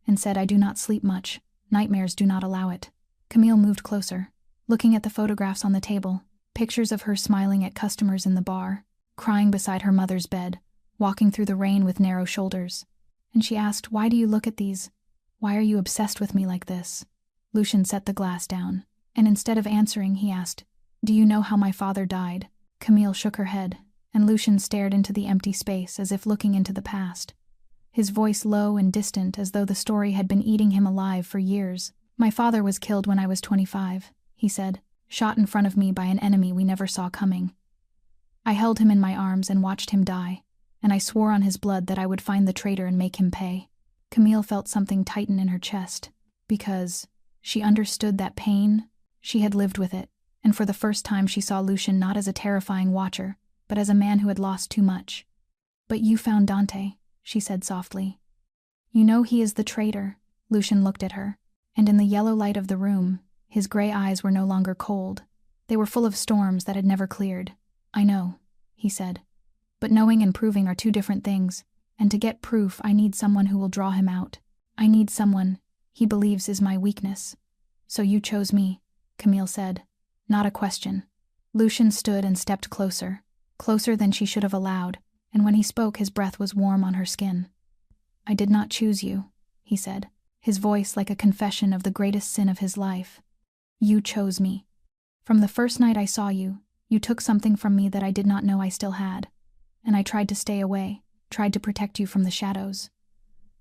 and said, "I do not sleep much. Nightmares do not allow it." Camille moved closer, looking at the photographs on the table, pictures of her smiling at customers in the bar, crying beside her mother's bed, walking through the rain with narrow shoulders. And she asked, "Why do you look at these? Why are you obsessed with me like this?" Lucian set the glass down, and instead of answering, he asked, "Do you know how my father died?" Camille shook her head, and Lucian stared into the empty space as if looking into the past, his voice low and distant as though the story had been eating him alive for years. "My father was killed when I was 25, he said, "shot in front of me by an enemy we never saw coming. I held him in my arms and watched him die, and I swore on his blood that I would find the traitor and make him pay." Camille felt something tighten in her chest, because she understood that pain. She had lived with it, and for the first time she saw Lucian not as a terrifying watcher, but as a man who had lost too much. "But you found Dante," she said softly. "You know he is the traitor." Lucian looked at her, and in the yellow light of the room, his gray eyes were no longer cold. They were full of storms that had never cleared. "I know," he said. "But knowing and proving are two different things, and to get proof I need someone who will draw him out. I need someone he believes is my weakness." "So you chose me," Camille said. "Not a question." Lucian stood and stepped closer, closer than she should have allowed, and when he spoke his breath was warm on her skin. "I did not choose you," he said, his voice like a confession of the greatest sin of his life. "You chose me. From the first night I saw you, you took something from me that I did not know I still had, and I tried to stay away, tried to protect you from the shadows.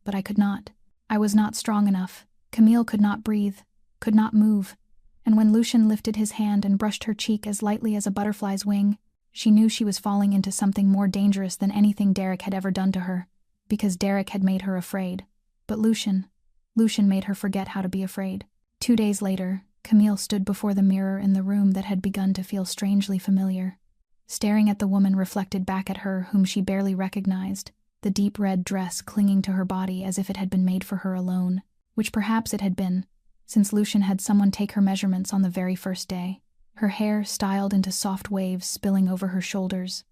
But I could not. I was not strong enough. Camille could not breathe, could not move, and when Lucian lifted his hand and brushed her cheek as lightly as a butterfly's wing, she knew she was falling into something more dangerous than anything Derek had ever done to her, because Derek had made her afraid. But Lucian made her forget how to be afraid. 2 days later, Camille stood before the mirror in the room that had begun to feel strangely familiar. Staring at the woman reflected back at her whom she barely recognized, the deep red dress clinging to her body as if it had been made for her alone, which perhaps it had been, since Lucian had someone take her measurements on the very first day. Her hair styled into soft waves spilling over her shoulders.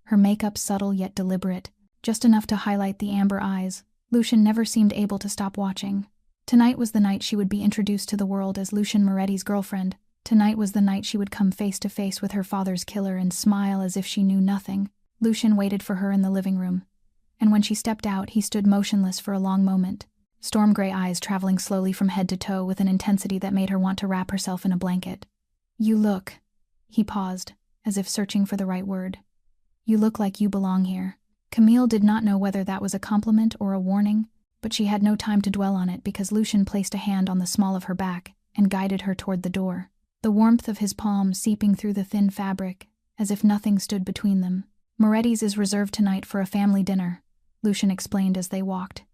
Her makeup subtle yet deliberate, just enough to highlight the amber eyes. Lucian never seemed able to stop watching. Tonight was the night she would be introduced to the world as Lucian Moretti's girlfriend. Tonight was the night she would come face to face with her father's killer and smile as if she knew nothing. Lucian waited for her in the living room, and when she stepped out, he stood motionless for a long moment, storm gray eyes traveling slowly from head to toe with an intensity that made her want to wrap herself in a blanket. "You look," he paused, as if searching for the right word. "You look like you belong here." Camille did not know whether that was a compliment or a warning, but she had no time to dwell on it because Lucian placed a hand on the small of her back and guided her toward the door, the warmth of his palm seeping through the thin fabric, as if nothing stood between them. "Moretti's is reserved tonight for a family dinner," Lucian explained as they walked.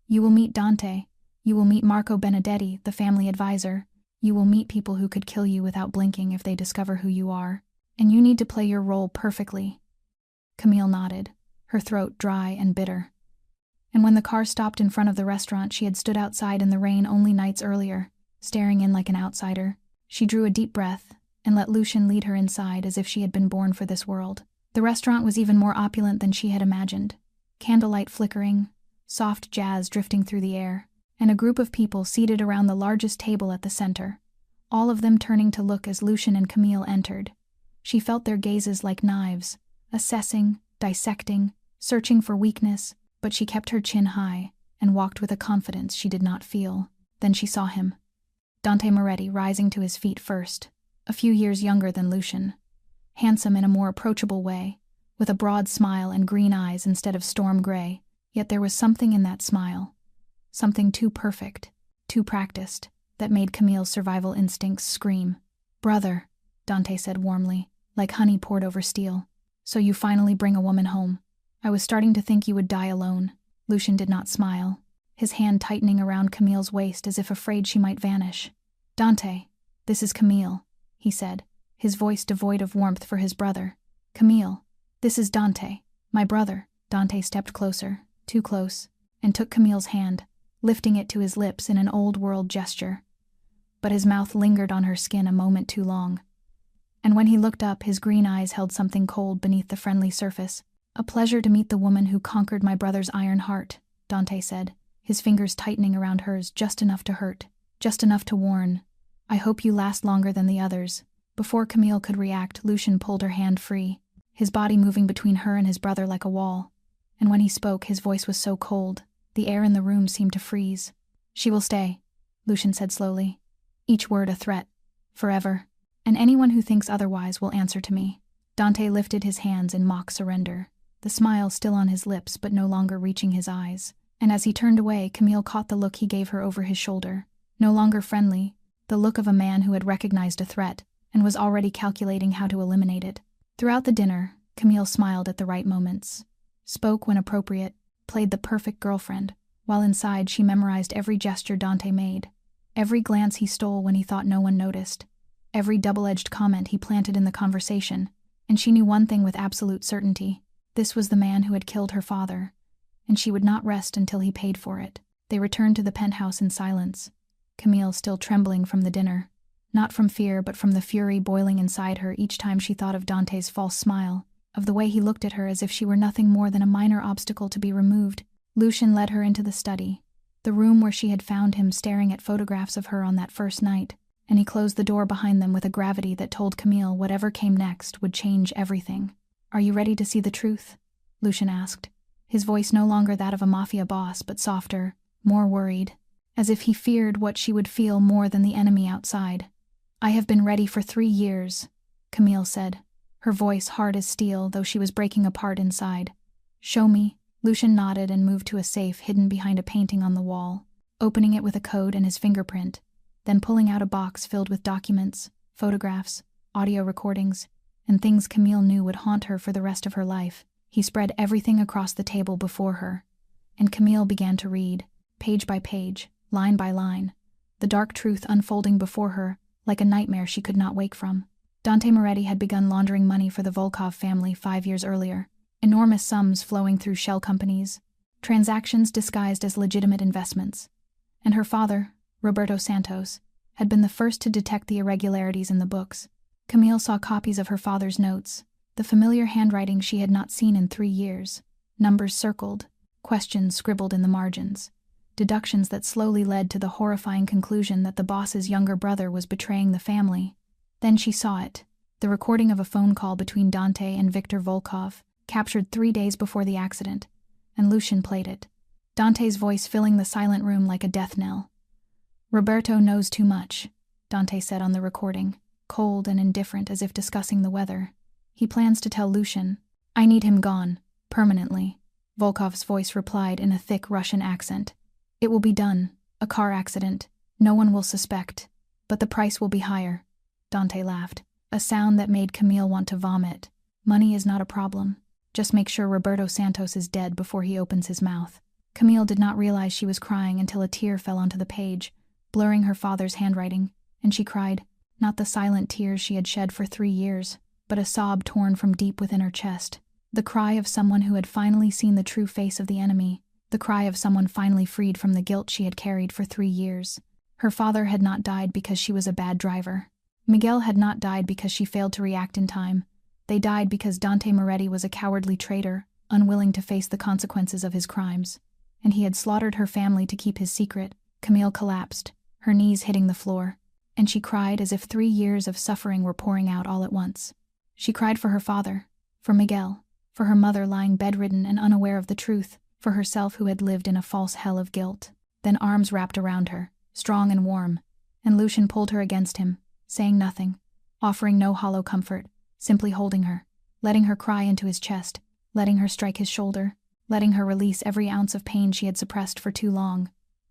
"You will meet Dante. You will meet Marco Benedetti, the family advisor. You will meet people who could kill you without blinking if they discover who you are, and you need to play your role perfectly." Camille nodded, her throat dry and bitter. And when the car stopped in front of the restaurant she had stood outside in the rain only nights earlier, staring in like an outsider, she drew a deep breath and let Lucian lead her inside as if she had been born for this world. The restaurant was even more opulent than she had imagined. Candlelight flickering, soft jazz drifting through the air, and a group of people seated around the largest table at the center, all of them turning to look as Lucian and Camille entered. She felt their gazes like knives, assessing, dissecting, searching for weakness, but she kept her chin high and walked with a confidence she did not feel. Then she saw him. Dante Moretti rising to his feet first, a few years younger than Lucian, handsome in a more approachable way, with a broad smile and green eyes instead of storm gray, yet there was something in that smile, something too perfect, too practiced, that made Camille's survival instincts scream. "Brother," Dante said warmly, like honey poured over steel. "So you finally bring a woman home. I was starting to think you would die alone." Lucian did not smile, his hand tightening around Camille's waist as if afraid she might vanish. "Dante, this is Camille," he said, his voice devoid of warmth for his brother. "Camille, this is Dante, my brother." Dante stepped closer, too close, and took Camille's hand, lifting it to his lips in an old-world gesture. But his mouth lingered on her skin a moment too long. And when he looked up, his green eyes held something cold beneath the friendly surface. "A pleasure to meet the woman who conquered my brother's iron heart," Dante said, his fingers tightening around hers just enough to hurt, just enough to warn. "I hope you last longer than the others." Before Camille could react, Lucian pulled her hand free, his body moving between her and his brother like a wall. And when he spoke, his voice was so cold, the air in the room seemed to freeze. "She will stay," Lucian said slowly, each word a threat. "Forever. And anyone who thinks otherwise will answer to me." Dante lifted his hands in mock surrender, the smile still on his lips but no longer reaching his eyes. And as he turned away, Camille caught the look he gave her over his shoulder, no longer friendly, the look of a man who had recognized a threat and was already calculating how to eliminate it. Throughout the dinner, Camille smiled at the right moments, spoke when appropriate, played the perfect girlfriend, while inside she memorized every gesture Dante made, every glance he stole when he thought no one noticed, every double-edged comment he planted in the conversation, and she knew one thing with absolute certainty. This was the man who had killed her father, and she would not rest until he paid for it. They returned to the penthouse in silence, Camille still trembling from the dinner, not from fear but from the fury boiling inside her each time she thought of Dante's false smile, of the way he looked at her as if she were nothing more than a minor obstacle to be removed. Lucian led her into the study, the room where she had found him staring at photographs of her on that first night, and he closed the door behind them with a gravity that told Camille whatever came next would change everything. "Are you ready to see the truth?" Lucian asked, his voice no longer that of a Mafia boss but softer, more worried, as if he feared what she would feel more than the enemy outside. "I have been ready for 3 years," Camille said, her voice hard as steel, though she was breaking apart inside. "Show me." Lucian nodded and moved to a safe hidden behind a painting on the wall, opening it with a code and his fingerprint, then pulling out a box filled with documents, photographs, audio recordings, and things Camille knew would haunt her for the rest of her life. He spread everything across the table before her, and Camille began to read, page by page, line by line, the dark truth unfolding before her like a nightmare she could not wake from. Dante Moretti had begun laundering money for the Volkov family 5 years earlier, enormous sums flowing through shell companies, transactions disguised as legitimate investments. And her father, Roberto Santos, had been the first to detect the irregularities in the books. Camille saw copies of her father's notes, the familiar handwriting she had not seen in 3 years, numbers circled, questions scribbled in the margins, deductions that slowly led to the horrifying conclusion that the boss's younger brother was betraying the family. Then she saw it, the recording of a phone call between Dante and Viktor Volkov, captured 3 days before the accident, and Lucian played it, Dante's voice filling the silent room like a death knell. "Roberto knows too much," Dante said on the recording, cold and indifferent as if discussing the weather. "He plans to tell Lucian. I need him gone, permanently." Volkov's voice replied in a thick Russian accent. "It will be done. A car accident. No one will suspect. But the price will be higher." Dante laughed, a sound that made Camille want to vomit. "Money is not a problem. Just make sure Roberto Santos is dead before he opens his mouth." Camille did not realize she was crying until a tear fell onto the page, blurring her father's handwriting, and she cried, not the silent tears she had shed for 3 years, but a sob torn from deep within her chest. The cry of someone who had finally seen the true face of the enemy, the cry of someone finally freed from the guilt she had carried for 3 years. Her father had not died because she was a bad driver. Miguel had not died because she failed to react in time. They died because Dante Moretti was a cowardly traitor, unwilling to face the consequences of his crimes. And he had slaughtered her family to keep his secret. Camille collapsed, her knees hitting the floor, and she cried as if 3 years of suffering were pouring out all at once. She cried for her father, for Miguel, for her mother lying bedridden and unaware of the truth, for herself who had lived in a false hell of guilt. Then arms wrapped around her, strong and warm, and Lucian pulled her against him, saying nothing, offering no hollow comfort, simply holding her, letting her cry into his chest, letting her strike his shoulder, letting her release every ounce of pain she had suppressed for too long.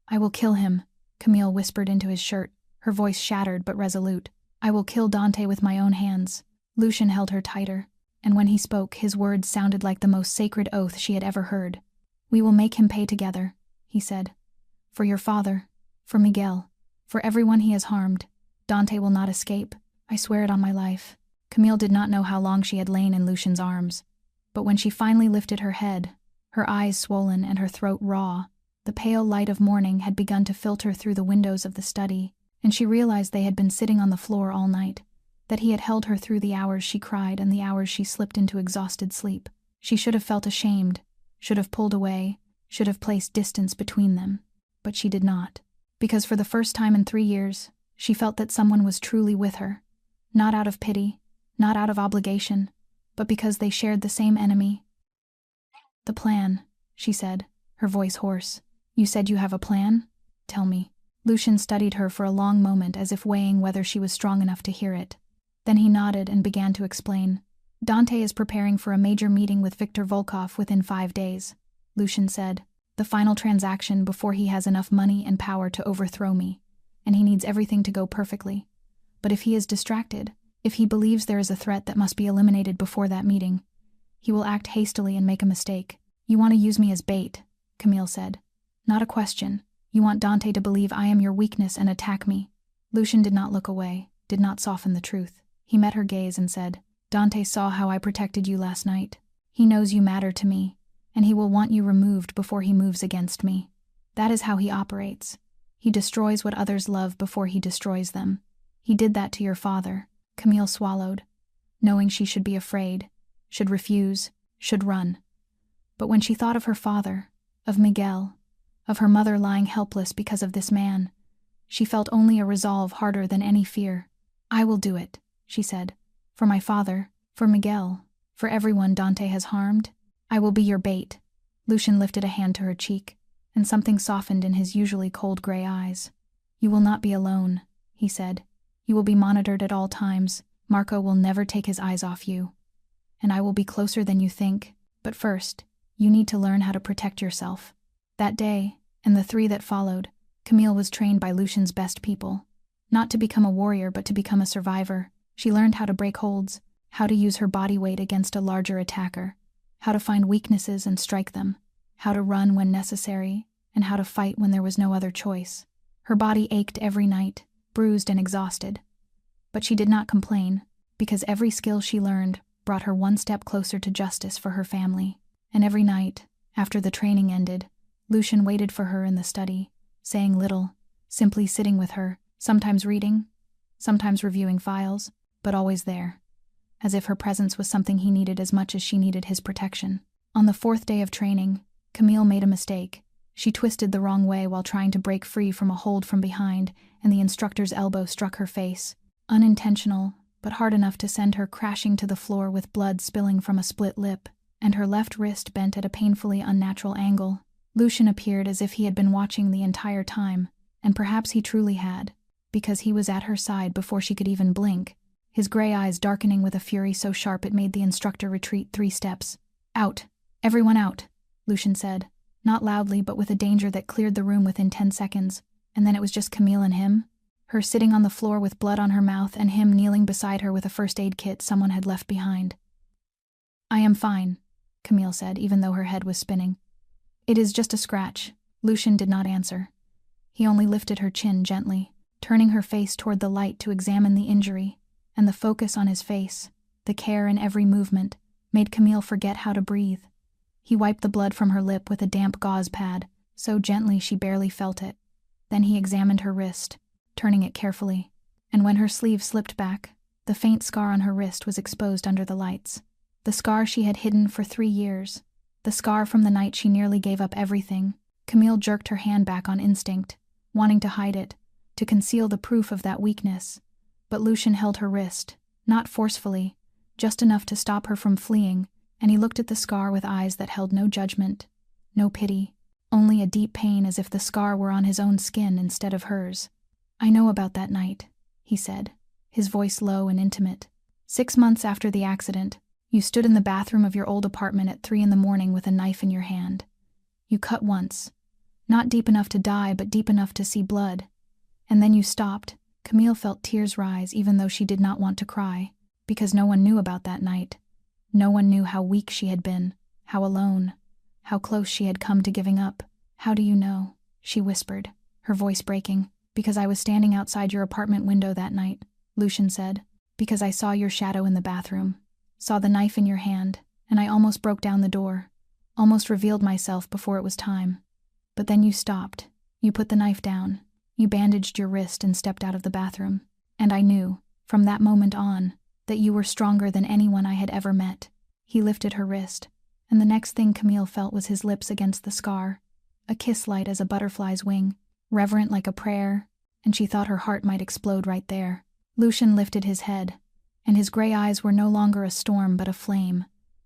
"I will kill him," Camille whispered into his shirt, her voice shattered but resolute. "I will kill Dante with my own hands." Lucian held her tighter, and when he spoke, his words sounded like the most sacred oath she had ever heard. "We will make him pay together," he said. "For your father, for Miguel, for everyone he has harmed. Dante will not escape. I swear it on my life." Camille did not know how long she had lain in Lucian's arms, but when she finally lifted her head, her eyes swollen and her throat raw, the pale light of morning had begun to filter through the windows of the study, and she realized they had been sitting on the floor all night, that he had held her through the hours she cried and the hours she slipped into exhausted sleep. She should have felt ashamed, should have pulled away, should have placed distance between them, but she did not, because for the first time in 3 years, she felt that someone was truly with her, not out of pity, not out of obligation, but because they shared the same enemy. "The plan," she said, her voice hoarse. "You said you have a plan? Tell me." Lucian studied her for a long moment as if weighing whether she was strong enough to hear it. Then he nodded and began to explain. "Dante is preparing for a major meeting with Viktor Volkov within 5 days, Lucian said. "The final transaction before he has enough money and power to overthrow me, and he needs everything to go perfectly. But if he is distracted, if he believes there is a threat that must be eliminated before that meeting, he will act hastily and make a mistake." "You want to use me as bait," Camille said. "Not a question. You want Dante to believe I am your weakness and attack me." Lucian did not look away, did not soften the truth. He met her gaze and said, "Dante saw how I protected you last night. He knows you matter to me, and he will want you removed before he moves against me. That is how he operates. He destroys what others love before he destroys them. He did that to your father." Camille swallowed, knowing she should be afraid, should refuse, should run. But when she thought of her father, of Miguel, of her mother lying helpless because of this man, she felt only a resolve harder than any fear. "I will do it," she said. "For my father, for Miguel, for everyone Dante has harmed, I will be your bait. Lucian lifted a hand to her cheek, and something softened in his usually cold gray eyes. You will not be alone, he said. You will be monitored at all times. Marco will never take his eyes off you. And I will be closer than you think. But first, you need to learn how to protect yourself. That day, and the 3 that followed, Camille was trained by Lucian's best people. Not to become a warrior, but to become a survivor. She learned how to break holds, how to use her body weight against a larger attacker, how to find weaknesses and strike them, how to run when necessary, and how to fight when there was no other choice. Her body ached every night, bruised and exhausted. But she did not complain, because every skill she learned brought her one step closer to justice for her family. And every night, after the training ended, Lucian waited for her in the study, saying little, simply sitting with her, sometimes reading, sometimes reviewing files, but always there, as if her presence was something he needed as much as she needed his protection. On the 4th day of training, Camille made a mistake. She twisted the wrong way while trying to break free from a hold from behind, and the instructor's elbow struck her face. Unintentional, but hard enough to send her crashing to the floor with blood spilling from a split lip, and her left wrist bent at a painfully unnatural angle. Lucian appeared as if he had been watching the entire time, and perhaps he truly had, because he was at her side before she could even blink, his gray eyes darkening with a fury so sharp it made the instructor retreat 3 steps. Out! Everyone out! Lucian said, not loudly but with a danger that cleared the room within 10 seconds, and then it was just Camille and him, her sitting on the floor with blood on her mouth and him kneeling beside her with a first aid kit someone had left behind. I am fine, Camille said, even though her head was spinning. It is just a scratch. Lucian did not answer. He only lifted her chin gently, turning her face toward the light to examine the injury, and the focus on his face, the care in every movement, made Camille forget how to breathe. He wiped the blood from her lip with a damp gauze pad, so gently she barely felt it. Then he examined her wrist, turning it carefully, and when her sleeve slipped back, the faint scar on her wrist was exposed under the lights. The scar she had hidden for 3 years. The scar from the night she nearly gave up everything. Camille jerked her hand back on instinct, wanting to hide it, to conceal the proof of that weakness. But Lucian held her wrist, not forcefully, just enough to stop her from fleeing, and he looked at the scar with eyes that held no judgment, no pity, only a deep pain as if the scar were on his own skin instead of hers. I know about that night, he said, his voice low and intimate. 6 months after the accident, you stood in the bathroom of your old apartment at 3 a.m. with a knife in your hand. You cut once. Not deep enough to die, but deep enough to see blood. And then you stopped. Camille felt tears rise even though she did not want to cry, because no one knew about that night. No one knew how weak she had been, how alone, how close she had come to giving up. How do you know? She whispered, her voice breaking. Because I was standing outside your apartment window that night, Lucian said. Because I saw your shadow in the bathroom. Saw the knife in your hand, and I almost broke down the door, almost revealed myself before it was time. But then you stopped. You put the knife down. You bandaged your wrist and stepped out of the bathroom. And I knew, from that moment on, that you were stronger than anyone I had ever met. He lifted her wrist, and the next thing Camille felt was his lips against the scar, a kiss light as a butterfly's wing, reverent like a prayer, and she thought her heart might explode right there. Lucian lifted his head, and his gray eyes were no longer a storm but a flame.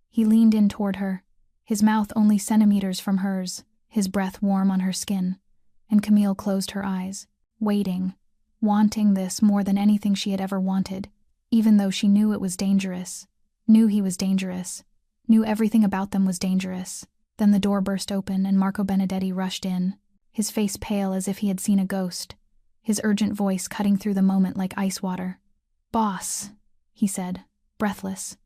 He leaned in toward her, his mouth only centimeters from hers, his breath warm on her skin, and Camille closed her eyes, waiting, wanting this more than anything she had ever wanted, even though she knew it was dangerous, knew he was dangerous, knew everything about them was dangerous. Then the door burst open and Marco Benedetti rushed in, his face pale as if he had seen a ghost, his urgent voice cutting through the moment like ice water. "Boss," he said, breathless.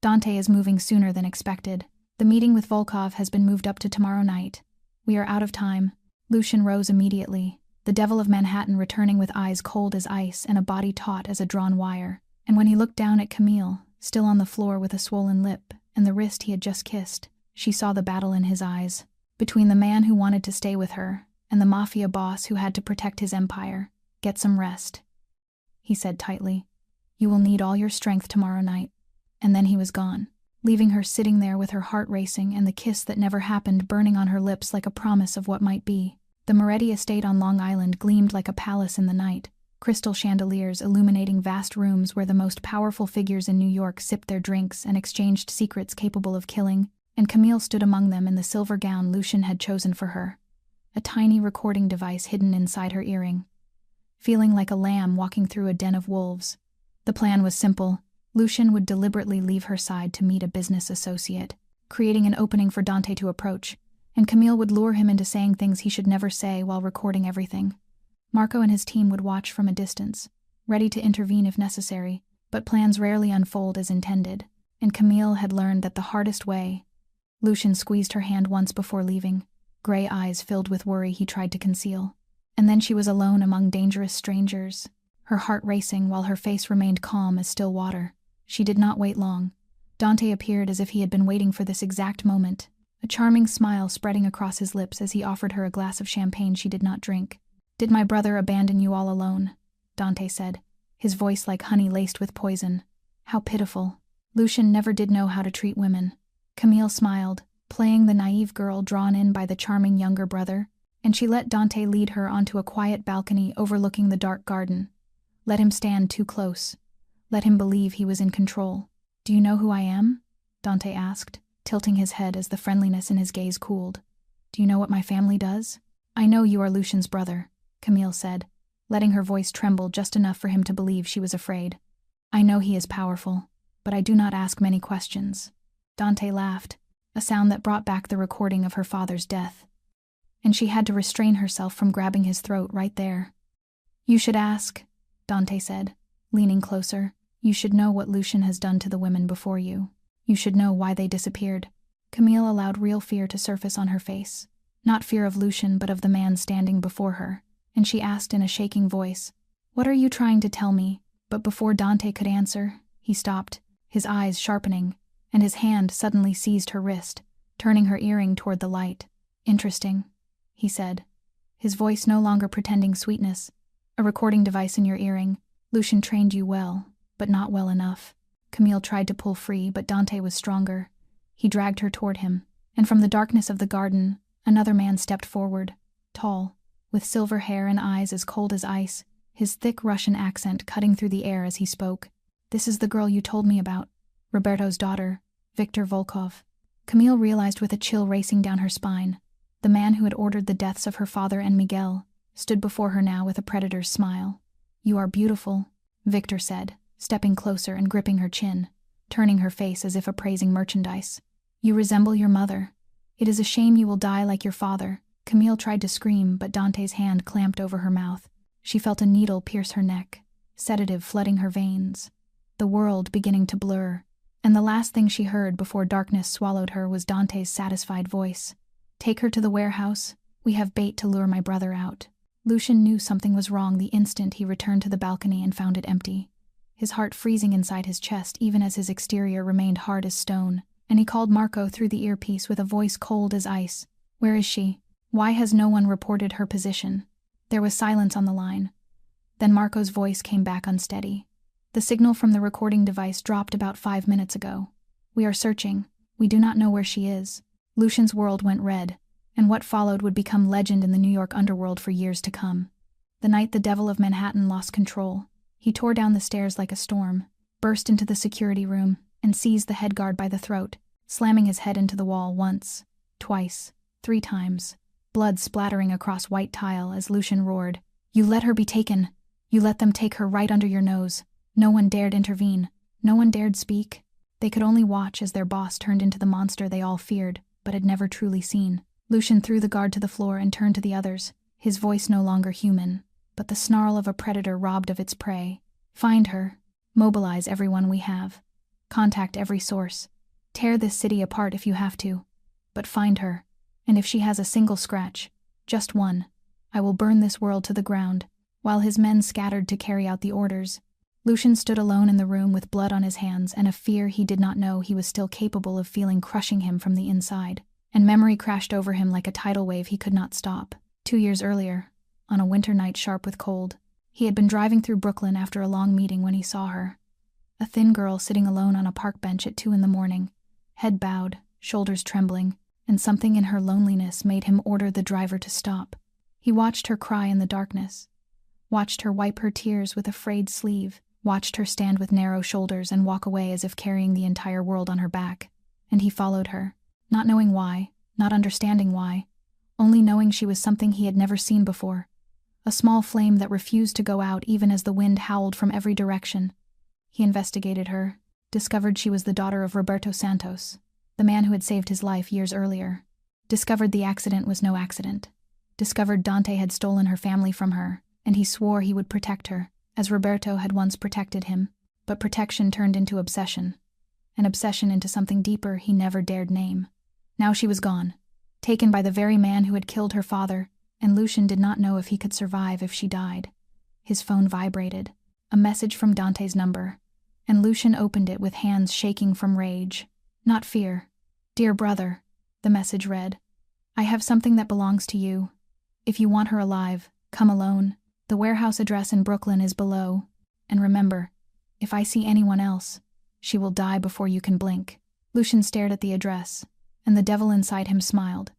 "Dante is moving sooner than expected. The meeting with Volkov has been moved up to tomorrow night. We are out of time." Lucian rose immediately, the devil of Manhattan returning with eyes cold as ice and a body taut as a drawn wire. And when he looked down at Camille, still on the floor with a swollen lip and the wrist he had just kissed, she saw the battle in his eyes, between the man who wanted to stay with her and the Mafia boss who had to protect his empire. "Get some rest," he said tightly. "You will need all your strength tomorrow night." And then he was gone, leaving her sitting there with her heart racing and the kiss that never happened burning on her lips like a promise of what might be. The Moretti estate on Long Island gleamed like a palace in the night, crystal chandeliers illuminating vast rooms where the most powerful figures in New York sipped their drinks and exchanged secrets capable of killing. and Camille stood among them in the silver gown Lucian had chosen for her, a tiny recording device hidden inside her earring. Feeling like a lamb walking through a den of wolves. The plan was simple. Lucian would deliberately leave her side to meet a business associate, creating an opening for Dante to approach, and Camille would lure him into saying things he should never say while recording everything. Marco and his team would watch from a distance, ready to intervene if necessary, but plans rarely unfold as intended, and Camille had learned that the hardest way. Lucian squeezed her hand once before leaving, gray eyes filled with worry he tried to conceal. And then she was alone among dangerous strangers, her heart racing while her face remained calm as still water. She did not wait long. Dante appeared as if he had been waiting for this exact moment, a charming smile spreading across his lips as he offered her a glass of champagne she did not drink. "Did my brother abandon you all alone?" Dante said, his voice like honey laced with poison. How pitiful. Lucian never did know how to treat women. Camille smiled, playing the naive girl drawn in by the charming younger brother, and she let Dante lead her onto a quiet balcony overlooking the dark garden. Let him stand too close. Let him believe he was in control. "Do you know who I am?" Dante asked, tilting his head as the friendliness in his gaze cooled. "Do you know what my family does?" "I know you are Lucian's brother," Camille said, letting her voice tremble just enough for him to believe she was afraid. "I know he is powerful, but I do not ask many questions." Dante laughed, a sound that brought back the recording of her father's death. And she had to restrain herself from grabbing his throat right there. "You should ask," Dante said, leaning closer. "You should know what Lucian has done to the women before you. You should know why they disappeared." Camille allowed real fear to surface on her face. Not fear of Lucian, but of the man standing before her, and she asked in a shaking voice, "What are you trying to tell me?" But before Dante could answer, he stopped, his eyes sharpening, and his hand suddenly seized her wrist, turning her earring toward the light. "Interesting," he said, his voice no longer pretending sweetness. "A recording device in your earring. Lucian trained you well, but not well enough." Camille tried to pull free, but Dante was stronger. He dragged her toward him, and from the darkness of the garden, another man stepped forward, tall, with silver hair and eyes as cold as ice, his thick Russian accent cutting through the air as he spoke. "This is the girl you told me about, Roberto's daughter, Victor Volkov." Camille realized with a chill racing down her spine. The man who had ordered the deaths of her father and Miguel stood before her now with a predator's smile. "You are beautiful," Victor said, stepping closer and gripping her chin, turning her face as if appraising merchandise. "You resemble your mother. It is a shame you will die like your father." Camille tried to scream, but Dante's hand clamped over her mouth. She felt a needle pierce her neck, sedative flooding her veins, the world beginning to blur, and the last thing she heard before darkness swallowed her was Dante's satisfied voice. "Take her to the warehouse. We have bait to lure my brother out." Lucian knew something was wrong the instant he returned to the balcony and found it empty, his heart freezing inside his chest even as his exterior remained hard as stone, and he called Marco through the earpiece with a voice cold as ice. "Where is she? Why has no one reported her position?" There was silence on the line. Then Marco's voice came back unsteady. "The signal from the recording device dropped about 5 minutes ago. We are searching. We do not know where she is." Lucian's world went red, and what followed would become legend in the New York underworld for years to come. The night the Devil of Manhattan lost control, he tore down the stairs like a storm, burst into the security room, and seized the head guard by the throat, slamming his head into the wall once, twice, 3 times, blood splattering across white tile as Lucian roared, "You let her be taken! You let them take her right under your nose!" No one dared intervene. No one dared speak. They could only watch as their boss turned into the monster they all feared, but had never truly seen. Lucian threw the guard to the floor and turned to the others, his voice no longer human, but the snarl of a predator robbed of its prey. "Find her. Mobilize everyone we have. Contact every source. Tear this city apart if you have to. But find her. And if she has a single scratch, just one, I will burn this world to the ground." While his men scattered to carry out the orders, Lucian stood alone in the room with blood on his hands and a fear he did not know he was still capable of feeling crushing him from the inside. And memory crashed over him like a tidal wave he could not stop. 2 years earlier, on a winter night sharp with cold, he had been driving through Brooklyn after a long meeting when he saw her. A thin girl sitting alone on a park bench at 2 in the morning, head bowed, shoulders trembling, and something in her loneliness made him order the driver to stop. He watched her cry in the darkness, watched her wipe her tears with a frayed sleeve, watched her stand with narrow shoulders and walk away as if carrying the entire world on her back, and he followed her. not knowing why, not understanding why, only knowing she was something he had never seen before. A small flame that refused to go out even as the wind howled from every direction. He investigated her, discovered she was the daughter of Roberto Santos, the man who had saved his life years earlier. Discovered the accident was no accident. Discovered Dante had stolen her family from her, and he swore he would protect her, as Roberto had once protected him. But protection turned into obsession. An obsession into something deeper he never dared name. Now she was gone, taken by the very man who had killed her father, and Lucian did not know if he could survive if she died. His phone vibrated, a message from Dante's number, and Lucian opened it with hands shaking from rage, not fear. "Dear brother," the message read, "I have something that belongs to you. If you want her alive, come alone. The warehouse address in Brooklyn is below. And remember, if I see anyone else, she will die before you can blink." Lucian stared at the address, and the devil inside him smiled,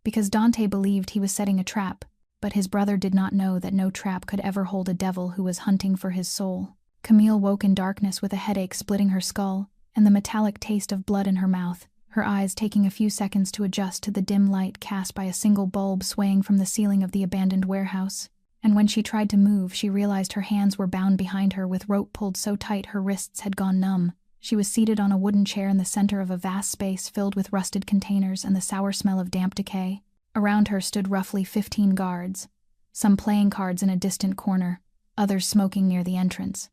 because Dante believed he was setting a trap, but his brother did not know that no trap could ever hold a devil who was hunting for his soul. Camille woke in darkness with a headache splitting her skull, and the metallic taste of blood in her mouth, her eyes taking a few seconds to adjust to the dim light cast by a single bulb swaying from the ceiling of the abandoned warehouse. And when she tried to move, she realized her hands were bound behind her with rope pulled so tight her wrists had gone numb. She was seated on a wooden chair in the center of a vast space filled with rusted containers and the sour smell of damp decay. Around her stood roughly 15 guards, some playing cards in a distant corner, others smoking near the entrance,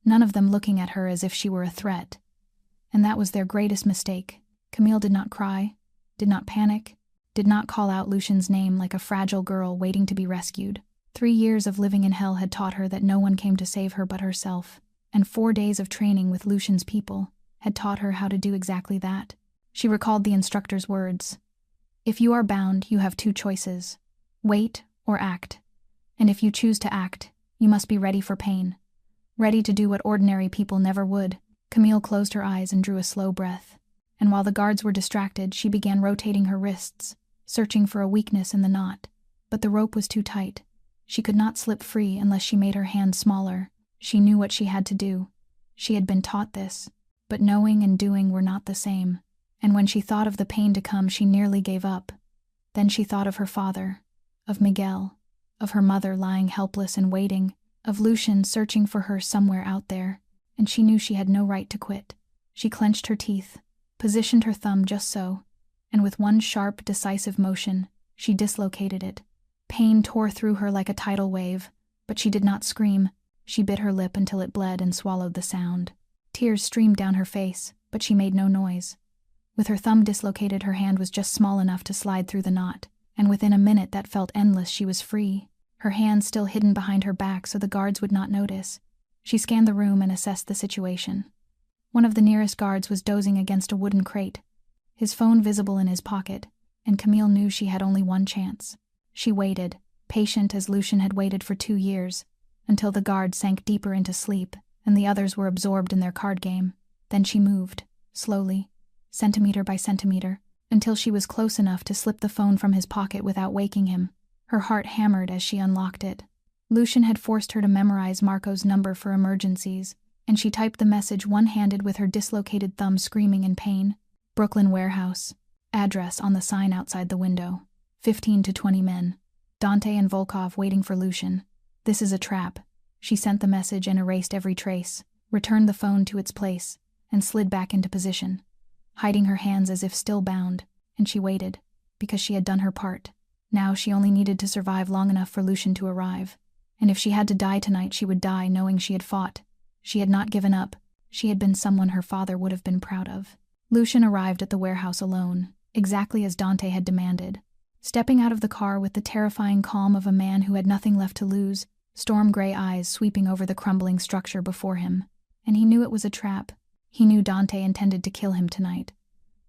none of them looking at her as if she were a threat. And that was their greatest mistake. Camille did not cry, did not panic, did not call out Lucian's name like a fragile girl waiting to be rescued. 3 years of living in hell had taught her that no one came to save her but herself, and 4 days of training with Lucian's people had taught her how to do exactly that. She recalled the instructor's words. "If you are bound, you have 2 choices: wait or act. And if you choose to act, you must be ready for pain, ready to do what ordinary people never would." Camille closed her eyes and drew a slow breath, and while the guards were distracted, she began rotating her wrists, searching for a weakness in the knot. But the rope was too tight. She could not slip free unless she made her hand smaller. She knew what she had to do. She had been taught this, but knowing and doing were not the same. And when she thought of the pain to come, she nearly gave up. Then she thought of her father, of Miguel, of her mother lying helpless and waiting, of Lucian searching for her somewhere out there, and she knew she had no right to quit. She clenched her teeth, positioned her thumb just so, and with one sharp, decisive motion, she dislocated it. Pain tore through her like a tidal wave, but she did not scream. She bit her lip until it bled and swallowed the sound. Tears streamed down her face, but she made no noise. With her thumb dislocated, her hand was just small enough to slide through the knot, and within a minute that felt endless, she was free, her hand still hidden behind her back so the guards would not notice. She scanned the room and assessed the situation. One of the nearest guards was dozing against a wooden crate, his phone visible in his pocket, and Camille knew she had only one chance. She waited, patient as Lucian had waited for 2 years, until the guard sank deeper into sleep and the others were absorbed in their card game. Then she moved, slowly, centimeter by centimeter, until she was close enough to slip the phone from his pocket without waking him. Her heart hammered as she unlocked it. Lucian had forced her to memorize Marco's number for emergencies, and she typed the message one-handed with her dislocated thumb screaming in pain. Brooklyn warehouse. Address on the sign outside the window. 15 to 20 men. Dante and Volkov waiting for Lucian. "This is a trap." She sent the message and erased every trace, returned the phone to its place, and slid back into position, hiding her hands as if still bound, and she waited, because she had done her part. Now she only needed to survive long enough for Lucian to arrive. And if she had to die tonight, she would die knowing she had fought. She had not given up. She had been someone her father would have been proud of. Lucian arrived at the warehouse alone, exactly as Dante had demanded. Stepping out of the car with the terrifying calm of a man who had nothing left to lose, storm-gray eyes sweeping over the crumbling structure before him. And he knew it was a trap. He knew Dante intended to kill him tonight.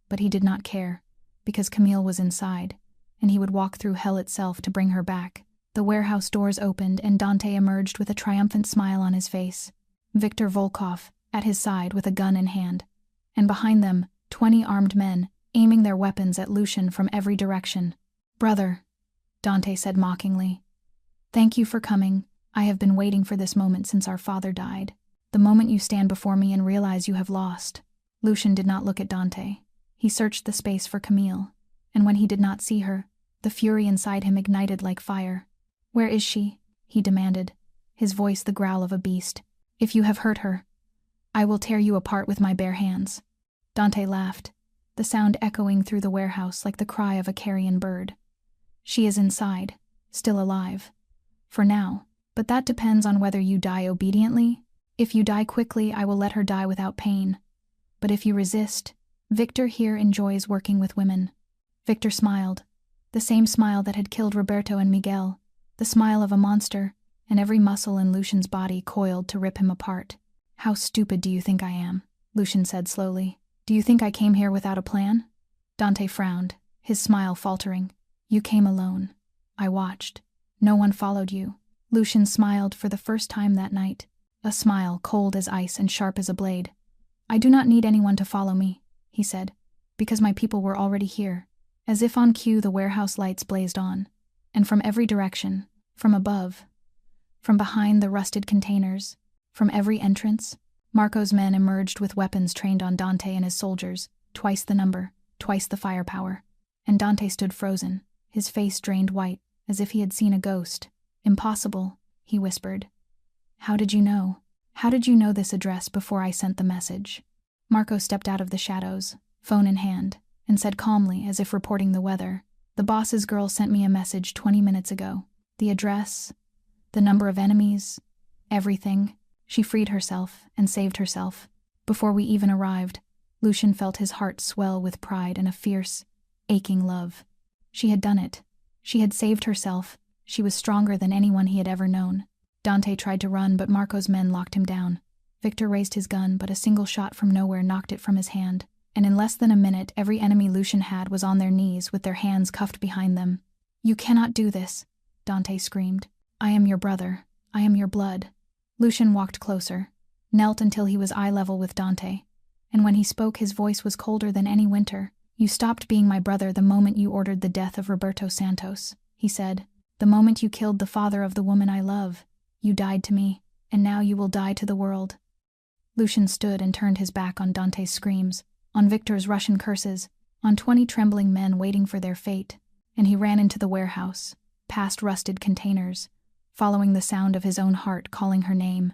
But he did not care, because Camille was inside, and he would walk through hell itself to bring her back. The warehouse doors opened, and Dante emerged with a triumphant smile on his face. Victor Volkov, at his side with a gun in hand. And behind them, 20 armed men, aiming their weapons at Lucian from every direction. "Brother," Dante said mockingly. "Thank you for coming. I have been waiting for this moment since our father died. The moment you stand before me and realize you have lost." Lucian did not look at Dante. He searched the space for Camille, and when he did not see her, the fury inside him ignited like fire. "Where is she?" he demanded, his voice the growl of a beast. "If you have hurt her, I will tear you apart with my bare hands." Dante laughed, the sound echoing through the warehouse like the cry of a carrion bird. "She is inside, still alive. For now, but that depends on whether you die obediently. If you die quickly, I will let her die without pain. But if you resist, Victor here enjoys working with women." Victor smiled, the same smile that had killed Roberto and Miguel, the smile of a monster, and every muscle in Lucian's body coiled to rip him apart. "How stupid do you think I am?" Lucian said slowly. "Do you think I came here without a plan?" Dante frowned, his smile faltering. "You came alone. I watched. No one followed you." Lucian smiled for the first time that night, a smile cold as ice and sharp as a blade. "I do not need anyone to follow me," he said, "because my people were already here." As if on cue, the warehouse lights blazed on, and from every direction, from above, from behind the rusted containers, from every entrance, Marco's men emerged with weapons trained on Dante and his soldiers, twice the number, twice the firepower. And Dante stood frozen, his face drained white, as if he had seen a ghost. "Impossible," he whispered. "How did you know? How did you know this address before I sent the message?" Marco stepped out of the shadows, phone in hand, and said calmly, as if reporting the weather, "The boss's girl sent me a message 20 minutes ago. The address, the number of enemies, everything." She freed herself and saved herself. Before we even arrived, Lucian felt his heart swell with pride and a fierce, aching love. She had done it. She had saved herself. She was stronger than anyone he had ever known. Dante tried to run, but Marco's men locked him down. Victor raised his gun, but a single shot from nowhere knocked it from his hand. And in less than a minute, every enemy Lucian had was on their knees with their hands cuffed behind them. "You cannot do this," Dante screamed. "I am your brother. I am your blood." Lucian walked closer, knelt until he was eye level with Dante, and when he spoke, his voice was colder than any winter. "You stopped being my brother the moment you ordered the death of Roberto Santos," he said. "The moment you killed the father of the woman I love. You died to me, and now you will die to the world." Lucian stood and turned his back on Dante's screams, on Victor's Russian curses, on 20 trembling men waiting for their fate, and he ran into the warehouse, past rusted containers, following the sound of his own heart calling her name.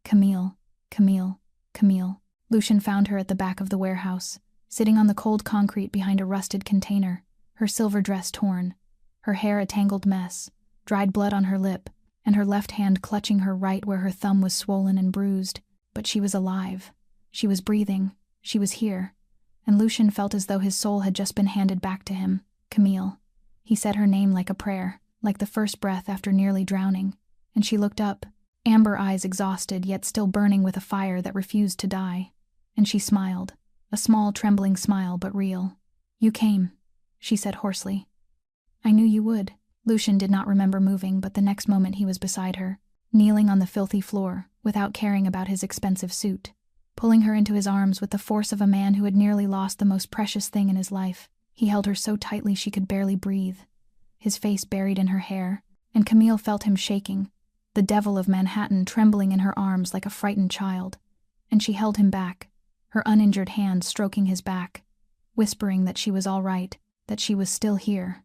"Camille, Camille, Camille." Lucian found her at the back of the warehouse, sitting on the cold concrete behind a rusted container, her silver dress torn, her hair a tangled mess, dried blood on her lip, and her left hand clutching her right where her thumb was swollen and bruised. But she was alive. She was breathing. She was here. And Lucian felt as though his soul had just been handed back to him. "Camille." He said her name like a prayer, like the first breath after nearly drowning, and she looked up, amber eyes exhausted yet still burning with a fire that refused to die. And she smiled, a small trembling smile but real. "You came," she said hoarsely. "I knew you would." Lucian did not remember moving, but the next moment he was beside her, kneeling on the filthy floor, without caring about his expensive suit, pulling her into his arms with the force of a man who had nearly lost the most precious thing in his life. He held her so tightly she could barely breathe, his face buried in her hair, and Camille felt him shaking, the devil of Manhattan trembling in her arms like a frightened child. And she held him back, her uninjured hand stroking his back, whispering that she was all right, that she was still here,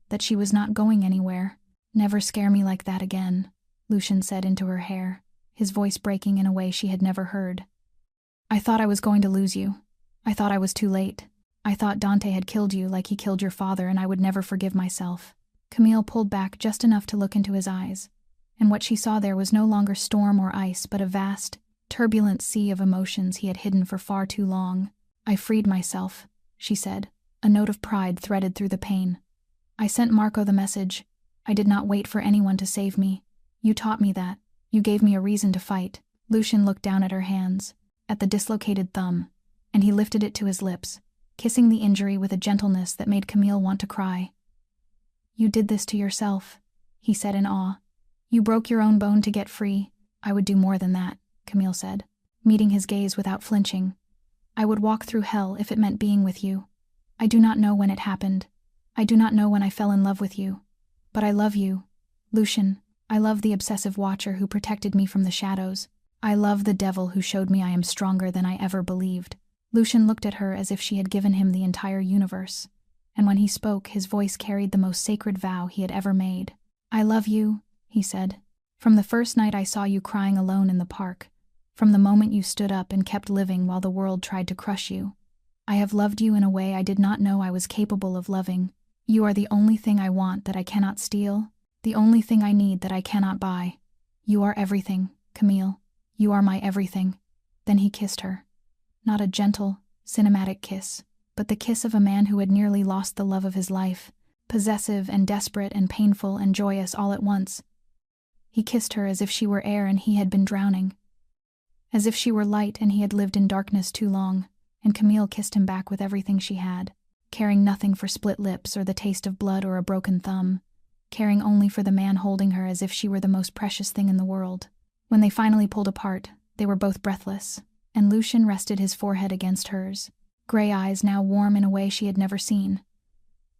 that she was not going anywhere. "Never scare me like that again," Lucian said into her hair, his voice breaking in a way she had never heard. "I thought I was going to lose you. I thought I was too late. I thought Dante had killed you like he killed your father, and I would never forgive myself." Camille pulled back just enough to look into his eyes, and what she saw there was no longer storm or ice, but a vast, turbulent sea of emotions he had hidden for far too long. "I freed myself," she said, a note of pride threaded through the pain. "I sent Marco the message. I did not wait for anyone to save me. You taught me that. You gave me a reason to fight." Lucian looked down at her hands, at the dislocated thumb, and he lifted it to his lips, kissing the injury with a gentleness that made Camille want to cry. "You did this to yourself," he said in awe. "You broke your own bone to get free." "I would do more than that," Camille said, meeting his gaze without flinching. "I would walk through hell if it meant being with you. I do not know when it happened. I do not know when I fell in love with you. But I love you, Lucian. I love the obsessive watcher who protected me from the shadows. I love the devil who showed me I am stronger than I ever believed." Lucian looked at her as if she had given him the entire universe, and when he spoke, his voice carried the most sacred vow he had ever made. "I love you," he said. "From the first night I saw you crying alone in the park, from the moment you stood up and kept living while the world tried to crush you. I have loved you in a way I did not know I was capable of loving. You are the only thing I want that I cannot steal, the only thing I need that I cannot buy. You are everything, Camille. You are my everything." Then he kissed her. Not a gentle, cinematic kiss, but the kiss of a man who had nearly lost the love of his life, possessive and desperate and painful and joyous all at once. He kissed her as if she were air and he had been drowning, as if she were light and he had lived in darkness too long, and Camille kissed him back with everything she had, caring nothing for split lips or the taste of blood or a broken thumb, caring only for the man holding her as if she were the most precious thing in the world. When they finally pulled apart, they were both breathless, and Lucian rested his forehead against hers, gray eyes now warm in a way she had never seen.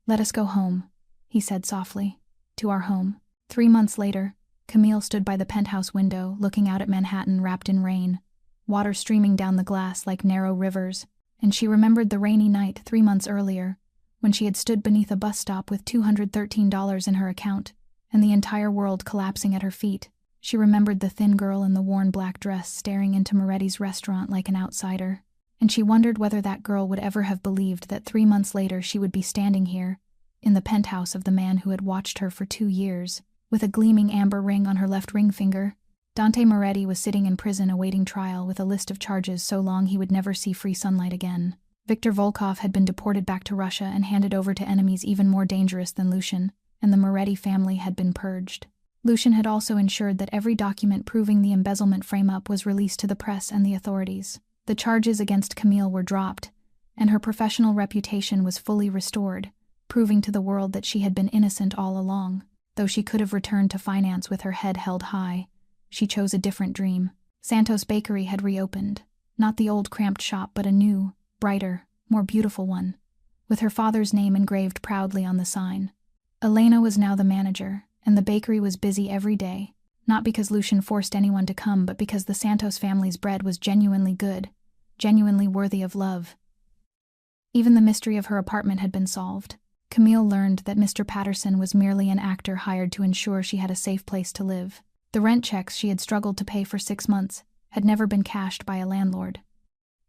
"Let us go home," he said softly. "To our home." 3 months later, Camille stood by the penthouse window, looking out at Manhattan wrapped in rain, water streaming down the glass like narrow rivers, and she remembered the rainy night 3 months earlier, when she had stood beneath a bus stop with $213 in her account, and the entire world collapsing at her feet. She remembered the thin girl in the worn black dress staring into Moretti's restaurant like an outsider, and she wondered whether that girl would ever have believed that 3 months later she would be standing here, in the penthouse of the man who had watched her for 2 years, with a gleaming amber ring on her left ring finger. Dante Moretti was sitting in prison awaiting trial with a list of charges so long he would never see free sunlight again. Viktor Volkov had been deported back to Russia and handed over to enemies even more dangerous than Lucian, and the Moretti family had been purged. Lucian had also ensured that every document proving the embezzlement frame-up was released to the press and the authorities. The charges against Camille were dropped, and her professional reputation was fully restored, proving to the world that she had been innocent all along. Though she could have returned to finance with her head held high, she chose a different dream. Santos Bakery had reopened, not the old cramped shop but a new, brighter, more beautiful one, with her father's name engraved proudly on the sign. Elena was now the manager, and the bakery was busy every day, not because Lucian forced anyone to come but because the Santos family's bread was genuinely good, genuinely worthy of love. Even the mystery of her apartment had been solved. Camille learned that Mr. Patterson was merely an actor hired to ensure she had a safe place to live. The rent checks she had struggled to pay for 6 months had never been cashed by a landlord.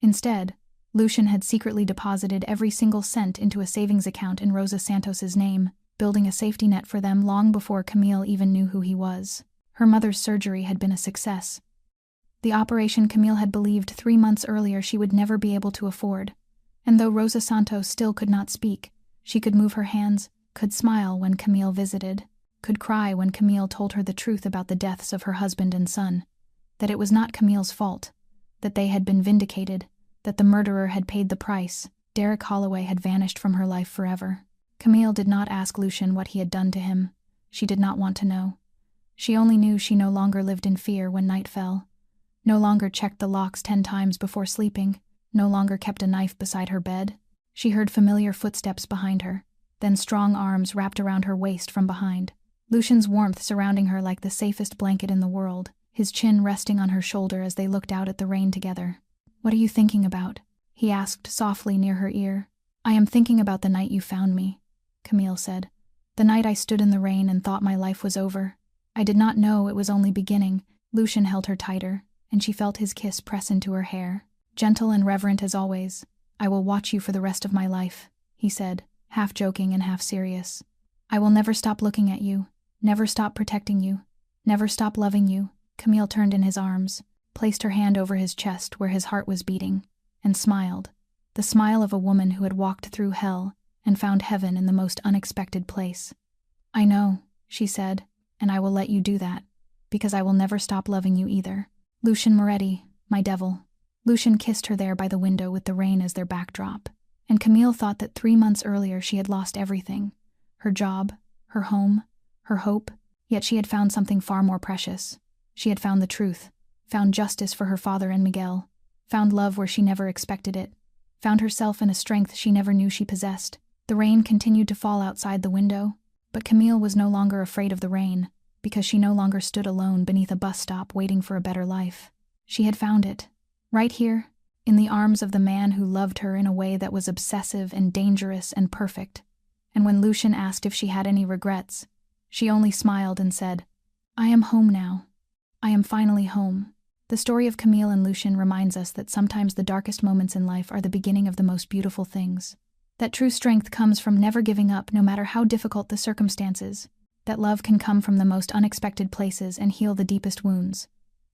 Instead, Lucian had secretly deposited every single cent into a savings account in Rosa Santos's name, building a safety net for them long before Camille even knew who he was. Her mother's surgery had been a success. The operation Camille had believed 3 months earlier she would never be able to afford, and though Rosa Santos still could not speak, she could move her hands, could smile when Camille visited, could cry when Camille told her the truth about the deaths of her husband and son, that it was not Camille's fault, that they had been vindicated, that the murderer had paid the price. Derek Holloway had vanished from her life forever. Camille did not ask Lucian what he had done to him. She did not want to know. She only knew she no longer lived in fear when night fell, no longer checked the locks 10 times before sleeping, no longer kept a knife beside her bed. She heard familiar footsteps behind her, then strong arms wrapped around her waist from behind. Lucian's warmth surrounding her like the safest blanket in the world, his chin resting on her shoulder as they looked out at the rain together. "What are you thinking about?" he asked softly near her ear. "I am thinking about the night you found me," Camille said. "The night I stood in the rain and thought my life was over. I did not know it was only beginning." Lucian held her tighter, and she felt his kiss press into her hair. Gentle and reverent as always. "I will watch you for the rest of my life," he said, half joking and half serious. "I will never stop looking at you, never stop protecting you, never stop loving you." Camille turned in his arms, placed her hand over his chest where his heart was beating, and smiled, the smile of a woman who had walked through hell and found heaven in the most unexpected place. "I know," she said, "and I will let you do that, because I will never stop loving you either. Lucian Moretti, my devil." Lucian kissed her there by the window with the rain as their backdrop, and Camille thought that 3 months earlier she had lost everything, her job, her home, her hope, yet she had found something far more precious. She had found the truth, found justice for her father and Miguel, found love where she never expected it, found herself in a strength she never knew she possessed. The rain continued to fall outside the window, but Camille was no longer afraid of the rain, because she no longer stood alone beneath a bus stop waiting for a better life. She had found it. Right here, in the arms of the man who loved her in a way that was obsessive and dangerous and perfect. And when Lucian asked if she had any regrets, she only smiled and said, "I am home now. I am finally home." The story of Camille and Lucian reminds us that sometimes the darkest moments in life are the beginning of the most beautiful things. That true strength comes from never giving up no matter how difficult the circumstances. That love can come from the most unexpected places and heal the deepest wounds.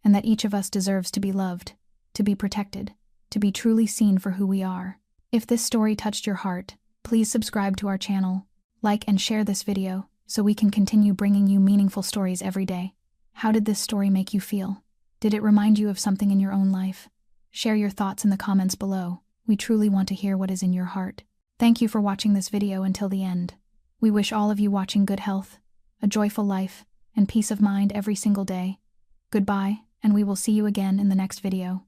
And that each of us deserves to be loved, to be protected, to be truly seen for who we are. If this story touched your heart, please subscribe to our channel, like and share this video, so we can continue bringing you meaningful stories every day. How did this story make you feel? Did it remind you of something in your own life? Share your thoughts in the comments below. We truly want to hear what is in your heart. Thank you for watching this video until the end. We wish all of you watching good health, a joyful life, and peace of mind every single day. Goodbye, and we will see you again in the next video.